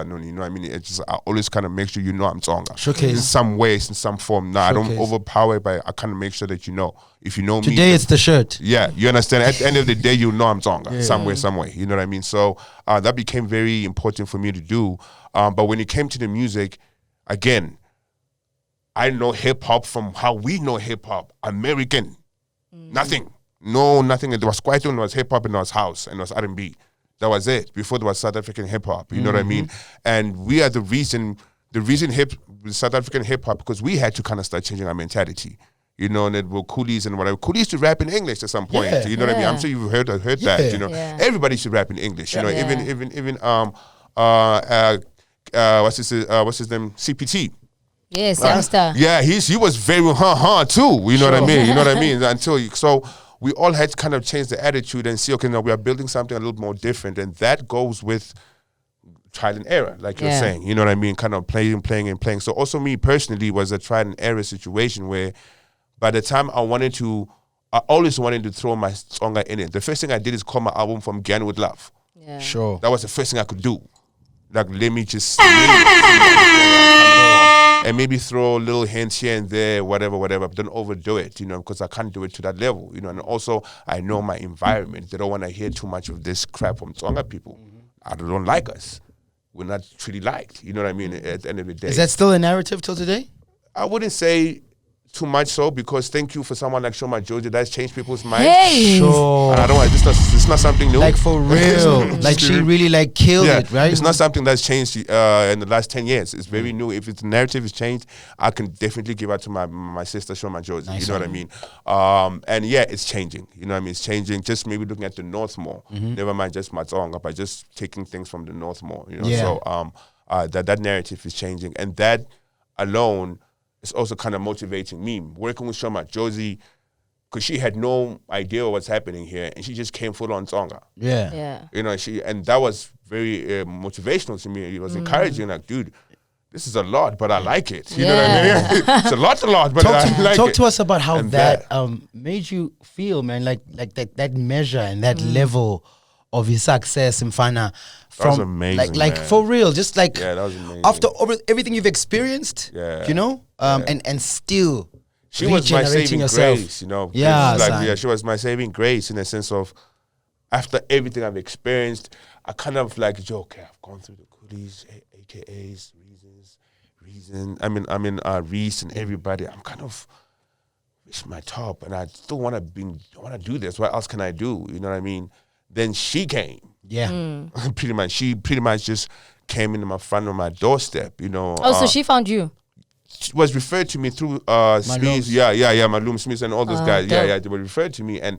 No, you know, I mean, it's just I always kind of make sure you know I'm Tsonga. Showcase in some ways, in some form. No, I don't overpower it, but I kind of make sure that you know. If you know me, today it's the shirt. Yeah, you understand. At the end of the day, you know I'm Tsonga some way. You know what I mean? So that became very important for me to do. But when it came to the music, again, I know hip hop from how we know hip hop, American, nothing. No, nothing. There was Kwaito, and there was hip hop, and there was house, and there was R&B. That was it. Before there was South African hip hop. You know what I mean? And we are the reason South African hip hop, because we had to kind of start changing our mentality. You know, and it were coolies and whatever. Coolies to rap in English at some point. You know what I mean? I'm sure you've heard that. You know, everybody should rap in English. You know, even what's his name? CPT. Yes, youngster. Yeah, he was very too. You know what I mean? You know what I mean? So we all had to kind of change the attitude and see, okay, now we are building something a little more different, and that goes with trial and error, like you're saying. You know what I mean? Kind of playing. So also me personally was a trial and error situation where by the time I always wanted to throw my song in it. The first thing I did is call my album From Giyani with Love. Yeah. Sure. That was the first thing I could do. Like, let me just and maybe throw little hints here and there, whatever, but don't overdo it, you know, because I can't do it to that level, you know. And also, I know my environment. They don't want to hear too much of this crap from Tsonga people. I don't like us. We're not truly liked, you know what I mean, at the end of the day. Is that still a narrative till today? I wouldn't say too much so, because thank you for someone like Sho Madjozi that's changed people's minds. Hey! Sure. And I don't want it's not something new. Like for real. Like she really like killed it, right? It's not something that's changed in the last 10 years. It's very new. If the narrative is changed, I can definitely give out to my sister Sho Madjozi. Nice. You know what I mean? And yeah, it's changing. You know what I mean? It's changing. Just maybe looking at the North more. Never mind just Matsonga, but just taking things from the North more. You know? So that narrative is changing. And that alone, it's also kind of motivating me. Working with Sho Madjozi, because she had no idea what's happening here, and she just came full on Tsonga. Yeah. You know, and that was very motivational to me. It was encouraging, like, dude, this is a lot, but I like it. You know what I mean? It's a lot, but I like it. Talk to us about how And that made you feel, man. Like that measure and that level of his success in Fana. That was amazing, like man. for real, just like that was amazing. after everything you've experienced, you know, and still she was my saving yourself. grace, you know. Yeah, she was my saving grace in the sense of after everything I've experienced, I kind of like joke. I've gone through the coolies, AKAs, Reese and everybody. I'm kind of reached my top, and I still want to do this. What else can I do? You know what I mean? Then she came. Yeah. She pretty much just came into my front of my doorstep, you know. Oh, so she found you? She was referred to me through Smith. Malum Smith and all those guys. Dope. They were referred to me. And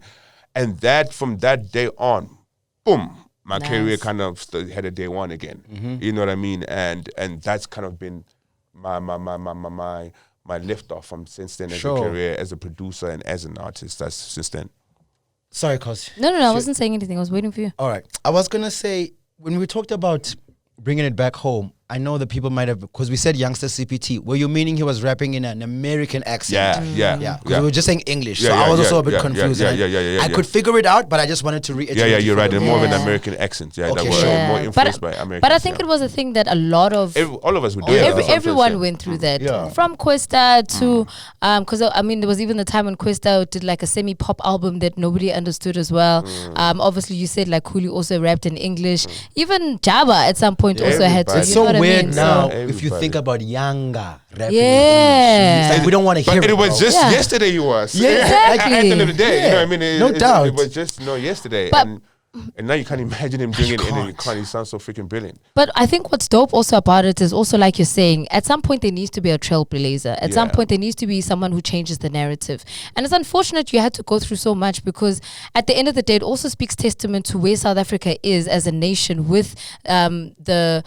that from that day on, boom, my career kind of had a day one again. You know what I mean? And that's kind of been my lift off from since then as a career, as a producer and as an artist. That's since then. Sorry, cause No, I wasn't saying anything. I was waiting for you. all right. I was gonna say when we talked about bringing it back home, I know that people might have, because we said youngster CPT. Were you meaning he was rapping in an American accent? Yeah. Because we were just saying English, so Yeah, I was yeah, also a bit yeah, confused. yeah. I could figure it out, but I just wanted to reiterate. Yeah, you're right. for the More of an Yeah. American accent. Yeah, Okay, that were sure. more influenced by Americans. But I think it was a thing that a lot of all of us would do it. everyone went through that. Yeah. From Questa to because I mean there was even the time when Questa did like a semi-pop album that nobody understood as well. Obviously you said like Khuli also rapped in English. Even Jabba at some point also had to. Everybody. It's You so know what I weird mean? now So- if you think about younger rapping. Yeah. It's like we don't want to hear But it was bro. just Yeah. yesterday you was. Yeah, exactly. At the end of the day, you know what I mean? No doubt. It was just yesterday. But- And now you can't imagine him doing it, and then you can't. He sounds so freaking brilliant. But I think what's dope also about it is also like you're saying, at some point there needs to be a trailblazer. At some Yeah. point there needs to be someone who changes the narrative. And it's unfortunate you had to go through so much because at the end of the day it also speaks testament to where South Africa is as a nation with the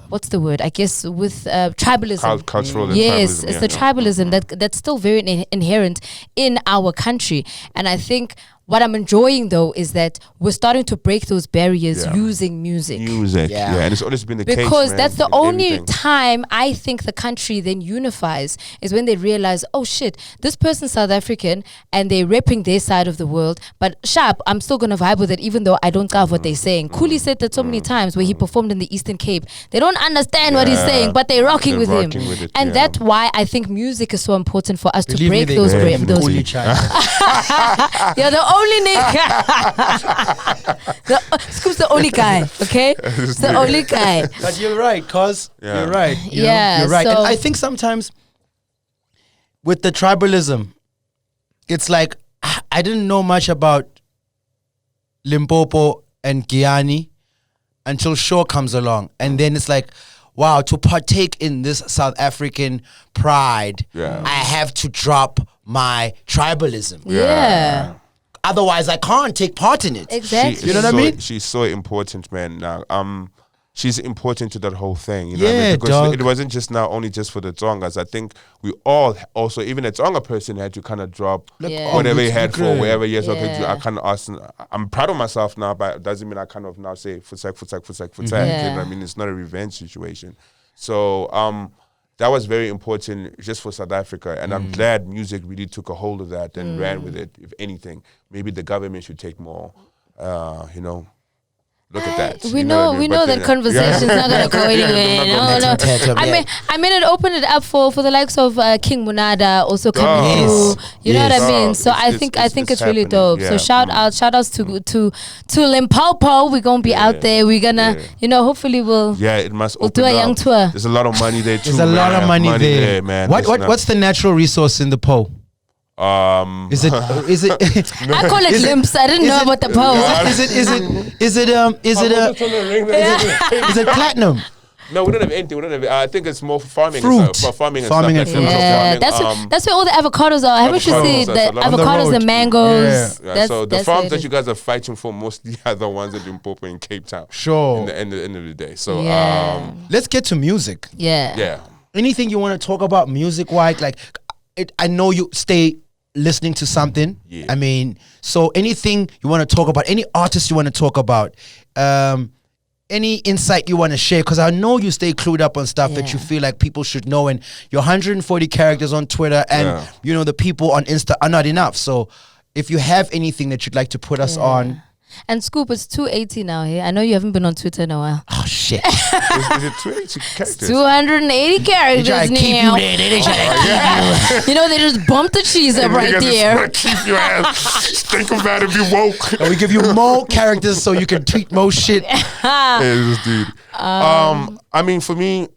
what's the word? I guess with tribalism. Cultural and Yes, tribalism, it's the tribalism that's still very inherent in our country. And I think what I'm enjoying though is that we're starting to break those barriers Yeah. using music. Music, Yeah. yeah. And it's always been the case, Because man, that's the in only everything. time I think the country then unifies is when they realize, oh shit, this person's South African and they're repping their side of the world, but sharp, I'm still gonna vibe with it even though I don't love what they're saying. Khuli said that so many times where he performed in the Eastern Cape. They don't understand what he's Yeah. saying, but they're rocking They're with him. rocking with it, And yeah. that's why I think music is so important for us to Believe me, break they those call barriers. him Khuli-Chana. You're the only nigga. Scoop's the only guy, okay? It's the only guy. But you're right, cause Yeah. you're right. You know, Yeah, you're right. so- And I think sometimes with the tribalism, it's like I didn't know much about Limpopo and Giyani until Sho comes along, and then it's like, wow, to partake in this South African pride, Yeah. I have to drop my tribalism. Yeah. Otherwise, I can't take part in it. Exactly. You know what I mean? She's so important, man. Now, she's important to that whole thing. You know Yeah, what I mean? Because dog. it wasn't just now only just for the Tsongas. I think we all also, even a Tsonga person had to kind of drop Yeah. whatever he Oh, had for great. wherever years ago. Yeah. I kind of asked, I'm proud of myself now, but it doesn't mean I kind of now say futzak. Yeah. You know what I mean? It's not a revenge situation. So that was very important just for South Africa. And I'm glad music really took a hold of that and ran with it. If anything, maybe the government should take more, look at that. We You know, what I we mean? know But that then- conversation's not gonna go anywhere. not No, gonna no. I mean, it opened it up for the likes of King Munada also coming Yes. through. You know what I Yes. mean? So It's- I it's- think it's it's really happening. dope. So Yeah. shout outs to Limpopo. We're gonna be out there. We're gonna, hopefully we'll. Yeah, it must We'll open do a up. young tour. There's a lot of money there too. There's a lot of money there. man. What's the natural resource in the Po? Is it I call it Is it- glimpse. I didn't is know it- about the Po. is it platinum? No, we don't have anything. We don't have. I think it's more for farming. Fruit. And stuff, for farming and Farming stuff. and like fruit. that. Yeah, Farming, that's where all the avocados are. Haven't you Avocados, seen that's the a lot. On the avocados, the road. mangoes? Yeah, so the that's farms where that it you guys are fighting for mostly are the ones that Limpopo in Cape Town. Sure. In the end of the day. So Yeah. Let's get to music. yeah. Anything you want to talk about music-wise? Like, I know you stay listening to something. Yeah. I mean, so anything you want to talk about, any artist you want to talk about, any insight you want to share, because I know you stay clued up on stuff that you feel like people should know, and your 140 characters on Twitter and the people on Insta are not enough. So if you have anything that you'd like to put us on. And Scoop, it's 280 now here. I know you haven't been on Twitter in a while. Oh shit. Is it 20 characters? 280 They try characters to keep you now. there. They try to keep you. You know, they just bumped the cheese up right there. Keep your ass. Think about it. Be woke. And we give you more characters so you can tweet more shit. Yeah, this dude. I mean, for me,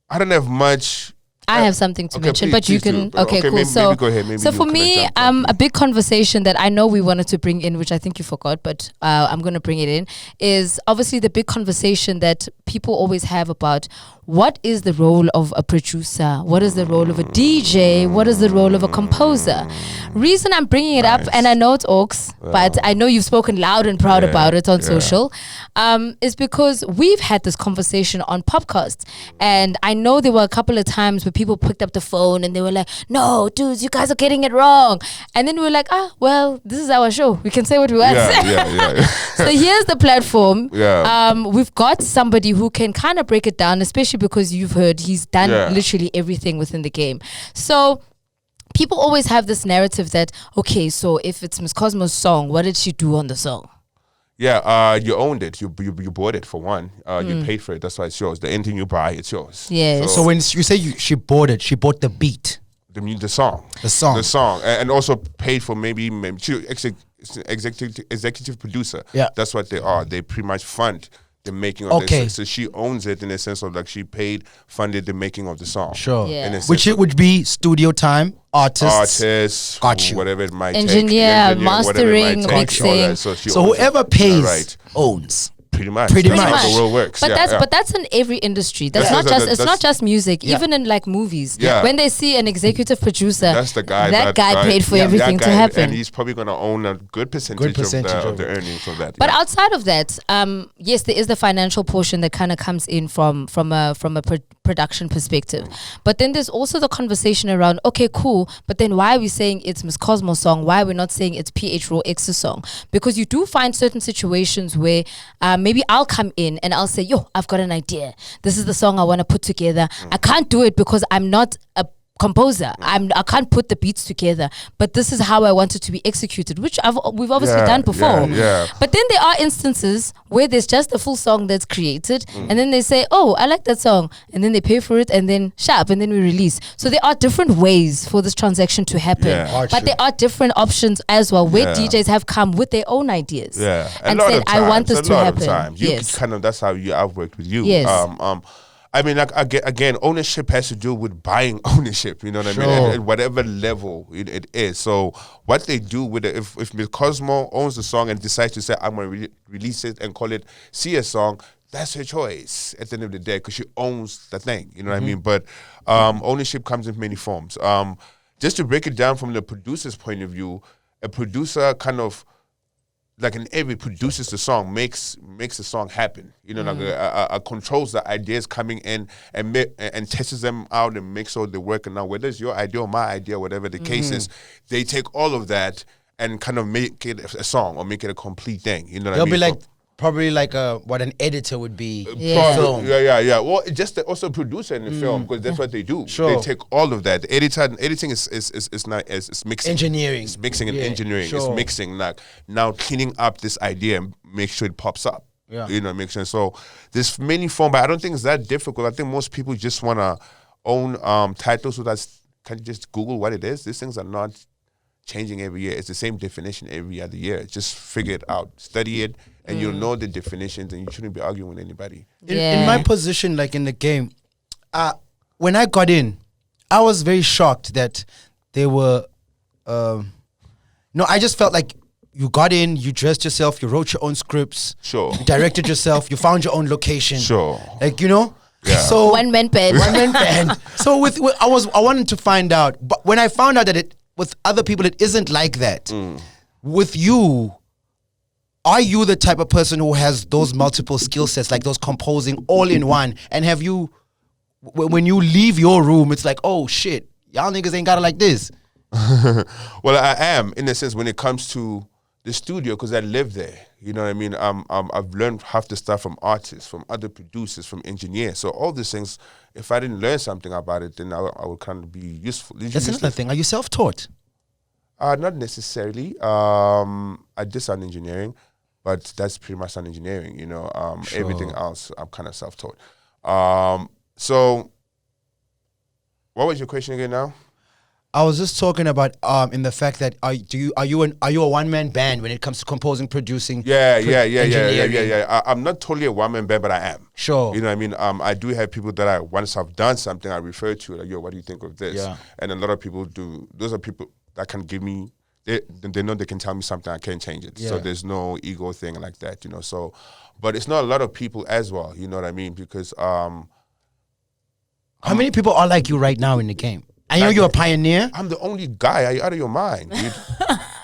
I don't have much. I have something to Okay, mention, please, but you please can. do. Okay, cool. Maybe So, go ahead. Maybe so you for can me, jump on. a big conversation that I know we wanted to bring in, which I think you forgot, but I'm going to bring it in, is obviously the big conversation that people always have about what is the role of a producer? What is the role of a DJ? What is the role of a composer? Reason I'm bringing it up, and I know it's Orcs, but I know you've spoken loud and proud about it on social, is because we've had this conversation on POPcast, and I know there were a couple of times where people picked up the phone and they were like, no, dudes, you guys are getting it wrong. And then we were like, well, this is our show. We can say what we want. So here's the platform. We've got somebody who can kind of break it down, especially because you've heard he's done literally everything within the game. So people always have this narrative that, okay, so if it's Ms Cosmo's song, what did she do on the song? You owned it. You bought it, for one. You paid for it. That's why it's yours. Anything you buy, it's yours. Yes. So when you say she bought it, she bought the beat. The song. And also paid for maybe she executive producer. Yeah. That's what they are. They pretty much fund the making of this. So she owns it in the sense of like she funded the making of the song. Sure. Yeah. Which it would be studio time, artists, got you. Whatever it might engineer, take. mastering, mixing. So whoever pays owns. Pretty much. Pretty That's much. how the world works. But that's in every industry. That's not just music. Even in like movies, when they see an executive producer, that's the guy. That guy paid for everything to happen, and he's probably going to own a good percentage of the earnings of that. But outside of that, yes, there is the financial portion that kind of comes in from a production perspective. But then there's also the conversation around, okay, cool, but then why are we saying it's Ms Cosmo's song? Why are we not saying it's RawX's song? Because you do find certain situations where maybe I'll come in and I'll say, yo, I've got an idea. This is the song I want to put together. I can't do it because I'm not a composer. I can't put the beats together, but this is how I want it to be executed, which we've obviously done before. But then there are instances where there's just a full song that's created, and then they say, oh, I like that song, and then they pay for it, and then and then we release. So there are different ways for this transaction to happen, but there are different options as well, where DJs have come with their own ideas and said, I want this to happen. That's how I've worked with you. I mean, like, again, ownership has to do with buying ownership, you know what I mean? At whatever level it is. So what they do with it, if Ms Cosmo owns the song and decides to say, I'm going to release it and call it CS song, that's her choice at the end of the day, because she owns the thing, you know what I mean? But ownership comes in many forms. Just to break it down from the producer's point of view, a producer kind of, like in every produces the song, makes the song happen. You know, like controls the ideas coming in and tests them out and makes sure they work. And now whether it's your idea or my idea, whatever the case is, they take all of that and kind of make it a song or make it a complete thing. You know what I mean? They'll be like probably like what an editor would be in film. Well, just also a producer in the film, because that's what they do. They take all of that. The editing is not it's mixing. Engineering. It's mixing and engineering. It's mixing, like now cleaning up this idea and make sure it pops up. You know, makes sense. So there's many forms, but I don't think it's that difficult. I think most people just want to own titles, so that's can you just Google what it is. These things are not changing every year. It's the same definition every other year. Just figure it out, study it, and you'll know the definitions, and you shouldn't be arguing with anybody. In my position, like in the game, when I got in, I was very shocked that they were. I just felt like you got in, you dressed yourself, you wrote your own scripts, you directed yourself, you found your own location, like so one man band. So I wanted to find out, but when I found out that with other people it isn't like that. With you, are you the type of person who has those multiple skill sets, like those composing all in one? And have you, when you leave your room, it's like, oh shit, y'all niggas ain't got it like this? Well, I am, in a sense, when it comes to the studio, because I live there. You know what I mean? I've learned half the stuff from artists, from other producers, from engineers. So all these things, if I didn't learn something about it, then I would kind of be useful. That's another thing. Are you self-taught? Not necessarily. I did sound engineering, but that's pretty much sound engineering. You know, everything else I'm kind of self-taught. So, what was your question again now? I was just talking about in the fact that are you a one-man band when it comes to composing, producing? Yeah. I'm not totally a one-man band, but I am. Sure. You know what I mean? I do have people that once I've done something, I refer to, like, yo, what do you think of this? Yeah. And a lot of people do. Those are people that can give me, they know they can tell me something, I can't change it. Yeah. So there's no ego thing like that, you know. So, but it's not a lot of people as well, you know what I mean? Because How many people are like you right now in the game? I know you're a pioneer. I'm the only guy. Are you out of your mind, dude?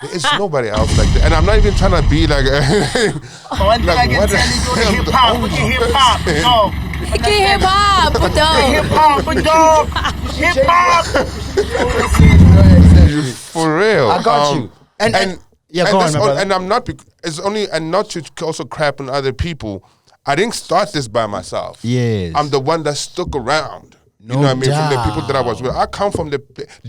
There is nobody else like that. And I'm not even trying to be like... One thing I can tell you, go to hip-hop. Look at hip-hop, dog. Hip-hop. For real. I got you. And yeah, go on, my brother. And I'm not... It's only... And not to also crap on other people. I didn't start this by myself. Yes. I'm the one that stuck around. You know what I mean? From the people that I was with. I come from the...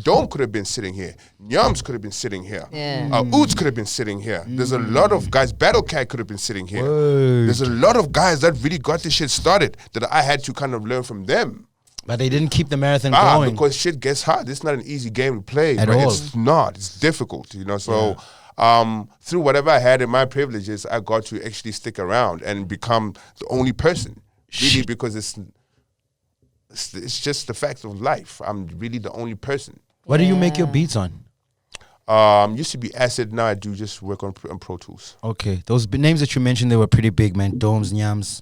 Dome could have been sitting here. Nyams could have been sitting here. Oots could have been sitting here. There's a lot of guys. Battle Cat could have been sitting here. There's a lot of guys that really got this shit started that I had to kind of learn from them. But they didn't keep the marathon going. Because shit gets hard. It's not an easy game to play. At all. It's not. It's difficult, you know? So... through whatever I had in my privileges, I got to actually stick around and become the only person. Really, because it's just the fact of life. I'm really the only person. What do you make your beats on? Used to be Acid. Now I do just work on Pro Tools. Okay, those names that you mentioned, they were pretty big, man. Domes, Nyams.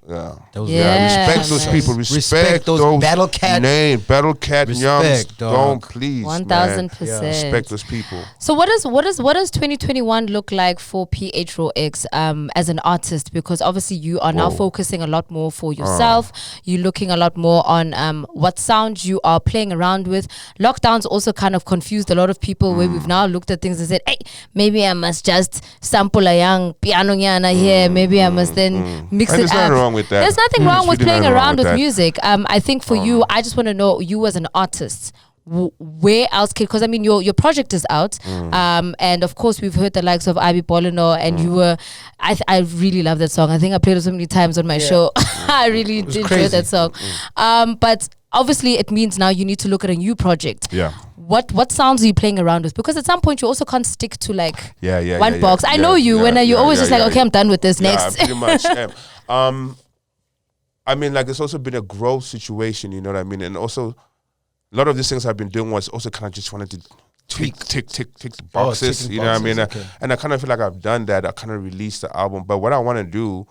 Respect those people. Respect those Battle Cat names. Battle Cat, Nyams. Don't please, 1000%. Respect those people. So what does 2021 look like for PH RawX as an artist? Because obviously you are now focusing a lot more for yourself. You're looking a lot more on what sounds you are playing around with. Lockdowns also kind of confused a lot of people where we've now looked at things and said, hey, maybe I must just sample a young piano nyana here. Maybe I must then mix it up. There's nothing wrong with that. There's nothing wrong with playing around with that. music. I think for you, I just want to know, you as an artist, where else can, because I mean your project is out, and of course we've heard the likes of Abi Bolino, and you were, I really love that song. I think I played it so many times on my show. I really enjoyed that song. But obviously it means now you need to look at a new project. What sounds are you playing around with? Because at some point you also can't stick to like one box. I know you when you're always just like, okay, I'm done with this next. Pretty much. I mean, like, it's also been a growth situation, you know what I mean? And also, a lot of these things I've been doing was also kind of just wanted to tick the boxes, you know what I mean? Okay. And I kind of feel like I've done that. I kind of released the album. But what I want to do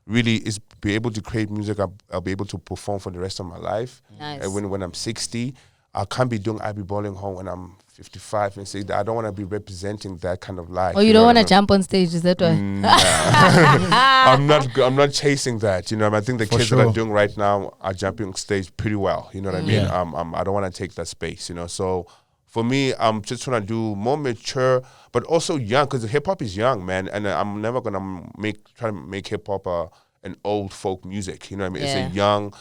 really is be able to create music I'll be able to perform for the rest of my life. Nice. And when I'm 60, I can't be doing I'll be bowling home when I'm 55 and say that I don't want to be representing that kind of life. Oh, you don't want to jump on stage, is that why? I'm not chasing that, you know. I think the kids that are doing right now are jumping on stage pretty well, you know what I mean? I don't want to take that space, you know. So for me, I'm just trying to do more mature, but also young, because hip hop is young, man. And I'm never gonna try to make hip hop an old folk music, you know what I mean? It's a young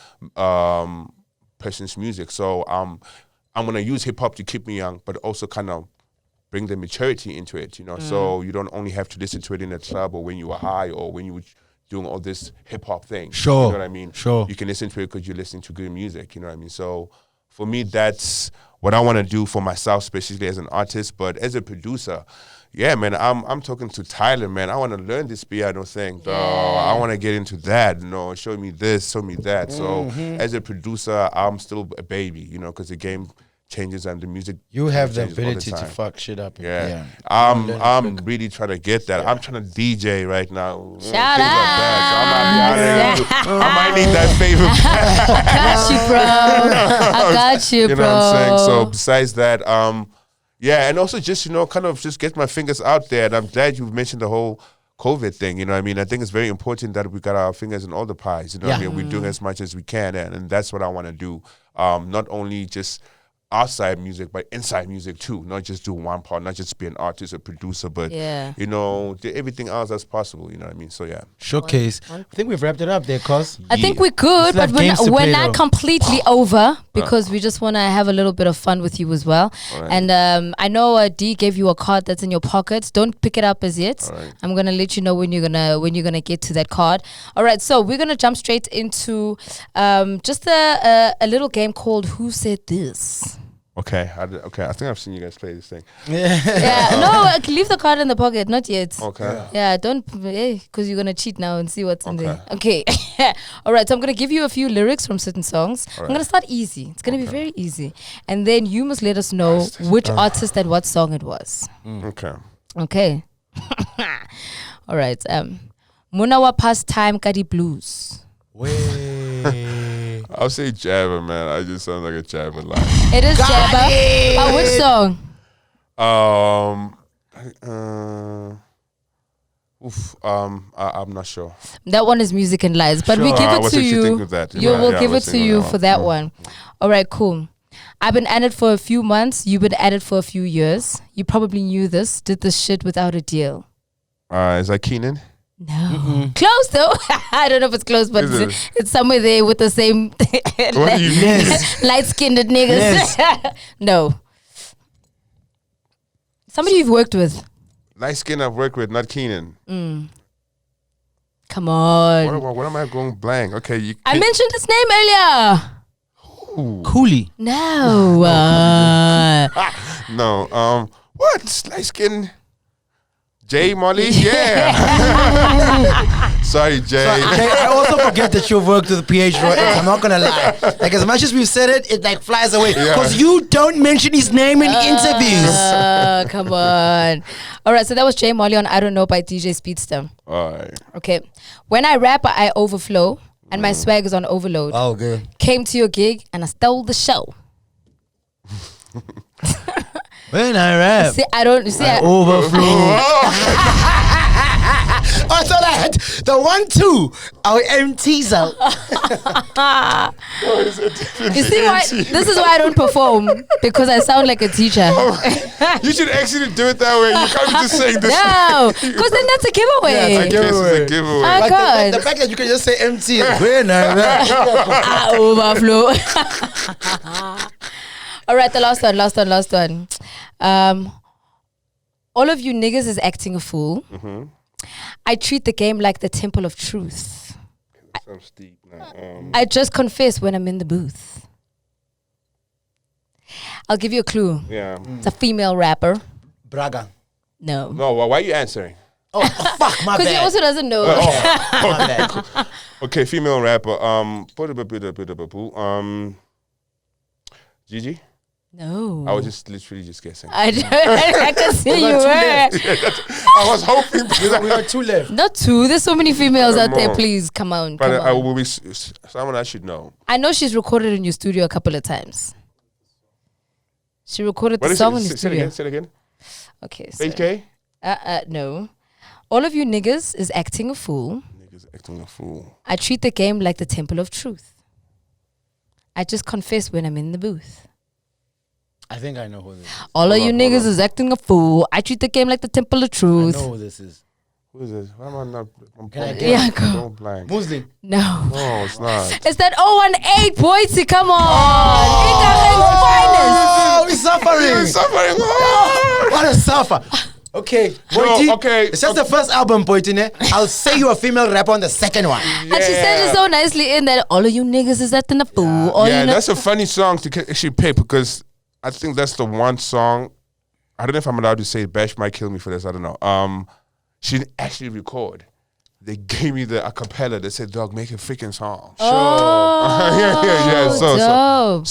person's music. So I'm gonna use hip hop to keep me young, but also kind of bring the maturity into it, you know. So you don't only have to listen to it in a club or when you were high or when you were doing all this hip hop thing. You know what I mean? You can listen to it because you're listening to good music, you know what I mean? So for me, that's what I want to do for myself, especially as an artist, but as a producer, yeah, man, I'm talking to Tyler, man. I want to learn this piano thing, though. I want to get into that, you know, show me this, show me that. So as a producer, I'm still a baby, you know, because the game changes and the music. You have the ability to fuck shit up. Yeah. I'm really trying to get that. I'm trying to DJ right now. Shout out. I might need that favor. I got you, bro. You know what I'm saying? So besides that, yeah, and also just, you know, kind of just get my fingers out there. And I'm glad you mentioned the whole COVID thing, you know what I mean? I think it's very important that we got our fingers in all the pies, you know what I mean? We're doing as much as we can, and that's what I want to do. Not only just outside music, but inside music too. Not just do one part, not just be an artist or producer, but, you know, do everything else that's possible, you know what I mean? So, yeah. Showcase. I think we've wrapped it up there, cuz. I think we could, but we're not completely over because we just want to have a little bit of fun with you as well. Right. And I know D gave you a card that's in your pocket. Don't pick it up as yet. Right. I'm going to let you know when you're gonna get to that card. All right, so we're going to jump straight into just a little game called Who Said This? Okay, I think I've seen you guys play this thing. No, leave the card in the pocket, not yet. Okay. Yeah, don't, because you're gonna cheat now and see what's in there. Okay. All right, so I'm gonna give you a few lyrics from certain songs. I'm gonna start easy. It's gonna be very easy, and then you must let us know which artist and what song it was. Okay. All right. Muna wa pastime kadi blues. I'll say Jabba, man. I just sound like a Jabba line. It is Jabba. Oh, which song? I'm not sure. That one is Music and Lies, but we Sure. give I it was to actually you. thinking of that. You Yeah, will yeah, I give it was to thinking you of that for that one. All right, cool. I've been at it for a few months. You've been at it for a few years. You probably knew this. Did this shit without a deal. Is that Keenan? No. Close though. I don't know if it's close, but Is it? it's somewhere there with the same What do you mean? light-skinned niggas. No. Somebody you've worked with. Light skin I've worked with, not Keenan. Come on. What am I going blank? Okay, I mentioned his name earlier. Khuli. No. No. What? Light skin? Jay Molly? Yeah. Sorry, Jay. Okay, I also forget that you've worked with PH Roy. I'm not gonna lie. Like as much as we've said it, it like flies away because you don't mention his name in interviews. Come on. All right, so that was Jay Molly on I Don't Know by DJ Speedster. All right. Okay. When I rap, I overflow and my swag is on overload. Oh, good. Came to your gig and I stole the show. When I rap, See, I don't see. overflow. I thought I had the 1, 2. Our MTs out. You see why? This is why I don't perform because I sound like a teacher. You should actually do it that way. You can't be just saying this. No, because then that's a giveaway. Yeah, it's a This is a giveaway. Oh, Like God. the fact that you can just say MT is when I rap. I overflow. All right, the last one. All of you niggas is acting a fool. I treat the game like the temple of truth. That sounds steep now. I just confess when I'm in the booth. I'll give you a clue. Yeah. It's a female rapper. Braga. No. No, why are you answering? Oh, fuck, my Because he bad. also doesn't know. My bad. Okay, female rapper. Gigi? No. I was just literally just guessing. I can see you were. I was hoping because We got 2 left. Not two. There's so many females out there. More. Please, come on. but Come I on. will be someone I should know. I know she's recorded in your studio a couple of times. She recorded What the is song it? in the Say it studio. again. Say it again. Okay. So, HK? no. All of you niggas is acting a fool. Niggas acting a fool. I treat the game like the temple of truth. I just confess when I'm in the booth. I think I know who this is. All of you Hold niggas on. is acting a fool. I treat the game like the temple of I truth. know who this is. Who is this? Why am I not? I'm Can I blank. guess? Yeah, I'm go. going blank. No. Muslim. No, it's not. It's that 018 Boise. Come on. Oh, he's suffering. You're suffering. What a suffer. Okay, No, Boyti, okay. It's just the first album, Boyti. I'll say you're a female rapper on the second one. And she said it so nicely in that all of you niggas is acting a fool. All Yeah, you know- that's a funny song to actually pick because I think that's the one song. I don't know if I'm allowed to say Bash might kill me for this. I don't know. She didn't actually record. They gave me the acapella. They said, "Dog, make a freaking song." Oh, yeah. dope.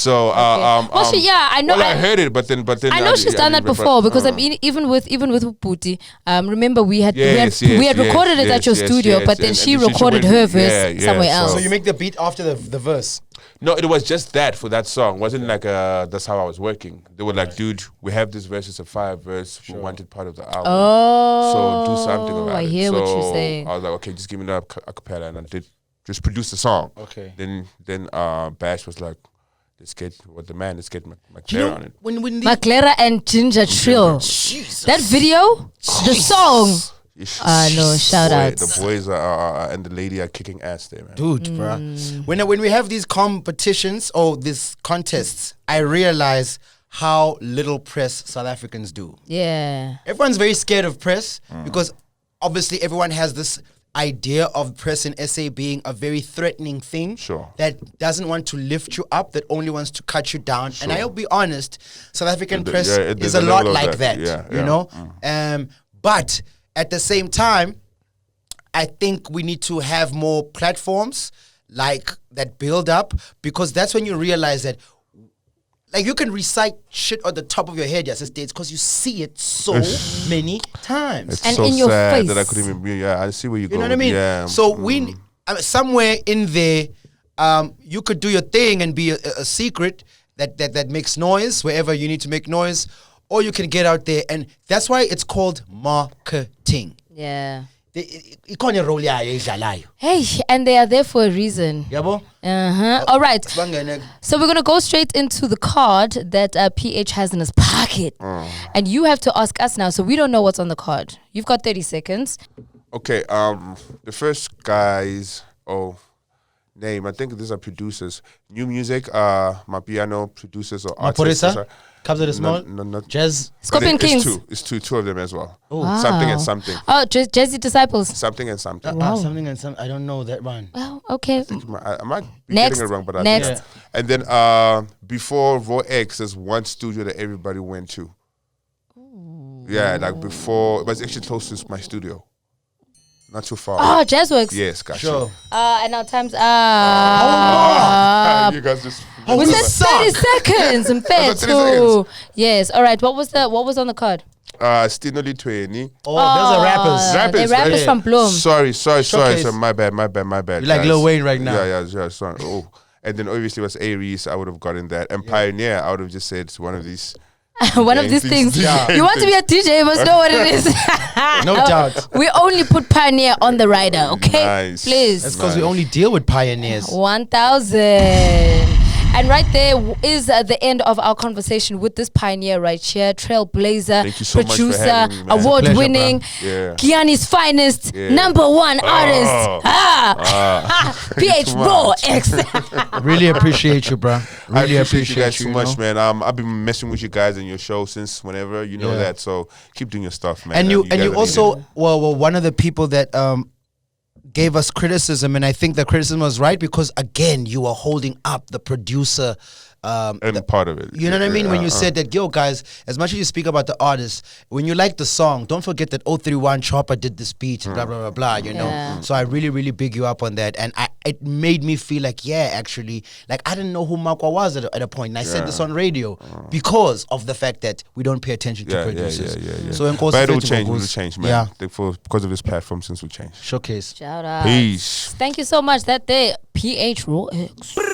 Well, I know. Well, I heard it, but then I know she's done that before because I mean, even with Puti. Remember we had recorded it at your studio, but then she recorded her verse somewhere else. So you make the beat after the verse. No, it was just that for that song. Wasn't like that's how I was working. They were like, dude, we have this verse, it's a 5 verse. We wanted part of the album. So do something about it. I hear what you're saying. I was like, okay, just give me the acapella, and I did just produce the song. Okay. Then Bash was like, let's get McClare Do you know on it. when the Maclera and Ginger Trill. Jesus. That video, the song. No, shout out. The boys are and the lady are kicking ass there, man. Dude, bruh. When we have these competitions or these contests, I realize how little press South Africans do. Yeah. Everyone's very scared of press because obviously everyone has this idea of press in SA being a very threatening thing. Sure. That doesn't want to lift you up, that only wants to cut you down. And I'll be honest, South African press is a lot like that. You know? But at the same time, I think we need to have more platforms like that build up, because that's when you realize that like you can recite shit on the top of your head, yes, states, because you see it so many times. It's And so in your sad face. that I couldn't even. Yeah, I see where you're You going. know what I mean? Yeah. So we somewhere in there, you could do your thing and be a secret that makes noise wherever you need to make noise, or you can get out there, and that's why it's called marketing. Yeah. Hey, and they are there for a reason. yabo? All right. So we're going to go straight into the card that PH has in his pocket. And you have to ask us now, so we don't know what's on the card. You've got 30 seconds. Okay, the first guy's name, I think these are producers. New music, my piano producers or artists. Comes with a small? No, not Jazz? Scorpion Kings. It's two of them as well. Wow. Something and something. Oh, Jazzy Disciples. Something and something. Something and something. I don't know that one. Oh, okay. I might be Next. getting it wrong, but I Next. think. Yeah. And then before RawX, there's one studio that everybody went to. Yeah, like before, it was actually close to my studio. Not too far. Oh, Jazzworks. Yes, gotcha. Sure. And our time's You guys just. was that 30 seconds? In fact, 30 seconds. Yes. All right. What was on the card? Stinoli 20. Oh, those are rappers. They're rappers from Bloom. Sorry. Showcase. So my bad. You like Lil Wayne right now. Yeah. Sorry. Oh, and then obviously it was Aries. I would have gotten that. And Pioneer, I would have just said one of these. One of these things. You want to be a DJ, you must know what it is. No doubt. We only put Pioneer on the rider, okay? Nice. Please. That's because we only deal with pioneers. 1,000. And right there is the end of our conversation with this pioneer right here, trailblazer, Thank you so much for producer, having me, man. award-winning, Yeah. Giyani's finest, #1 artist, PH RawX. Really appreciate you, bro. Really I appreciate you guys you so much, man. I've been messing with you guys in your show since whenever, you know that. So keep doing your stuff, man. And you guys are also needed. well one of the people that gave us criticism, and I think the criticism was right, because again you were holding up the producer and part of it. You know what I mean? When you said that, yo, guys, as much as you speak about the artist, when you like the song, don't forget that 031 Chopper did this beat and blah, blah, blah, blah, you know? So I really, really big you up on that. And it made me feel like, actually, like I didn't know who Makwa was at a point. And I said this on radio because of the fact that we don't pay attention to producers. So in course, but it will change, man. Yeah. Because of this platform, since we changed. Showcase. Shout out. Peace. Thank you so much. That day, PH RawX.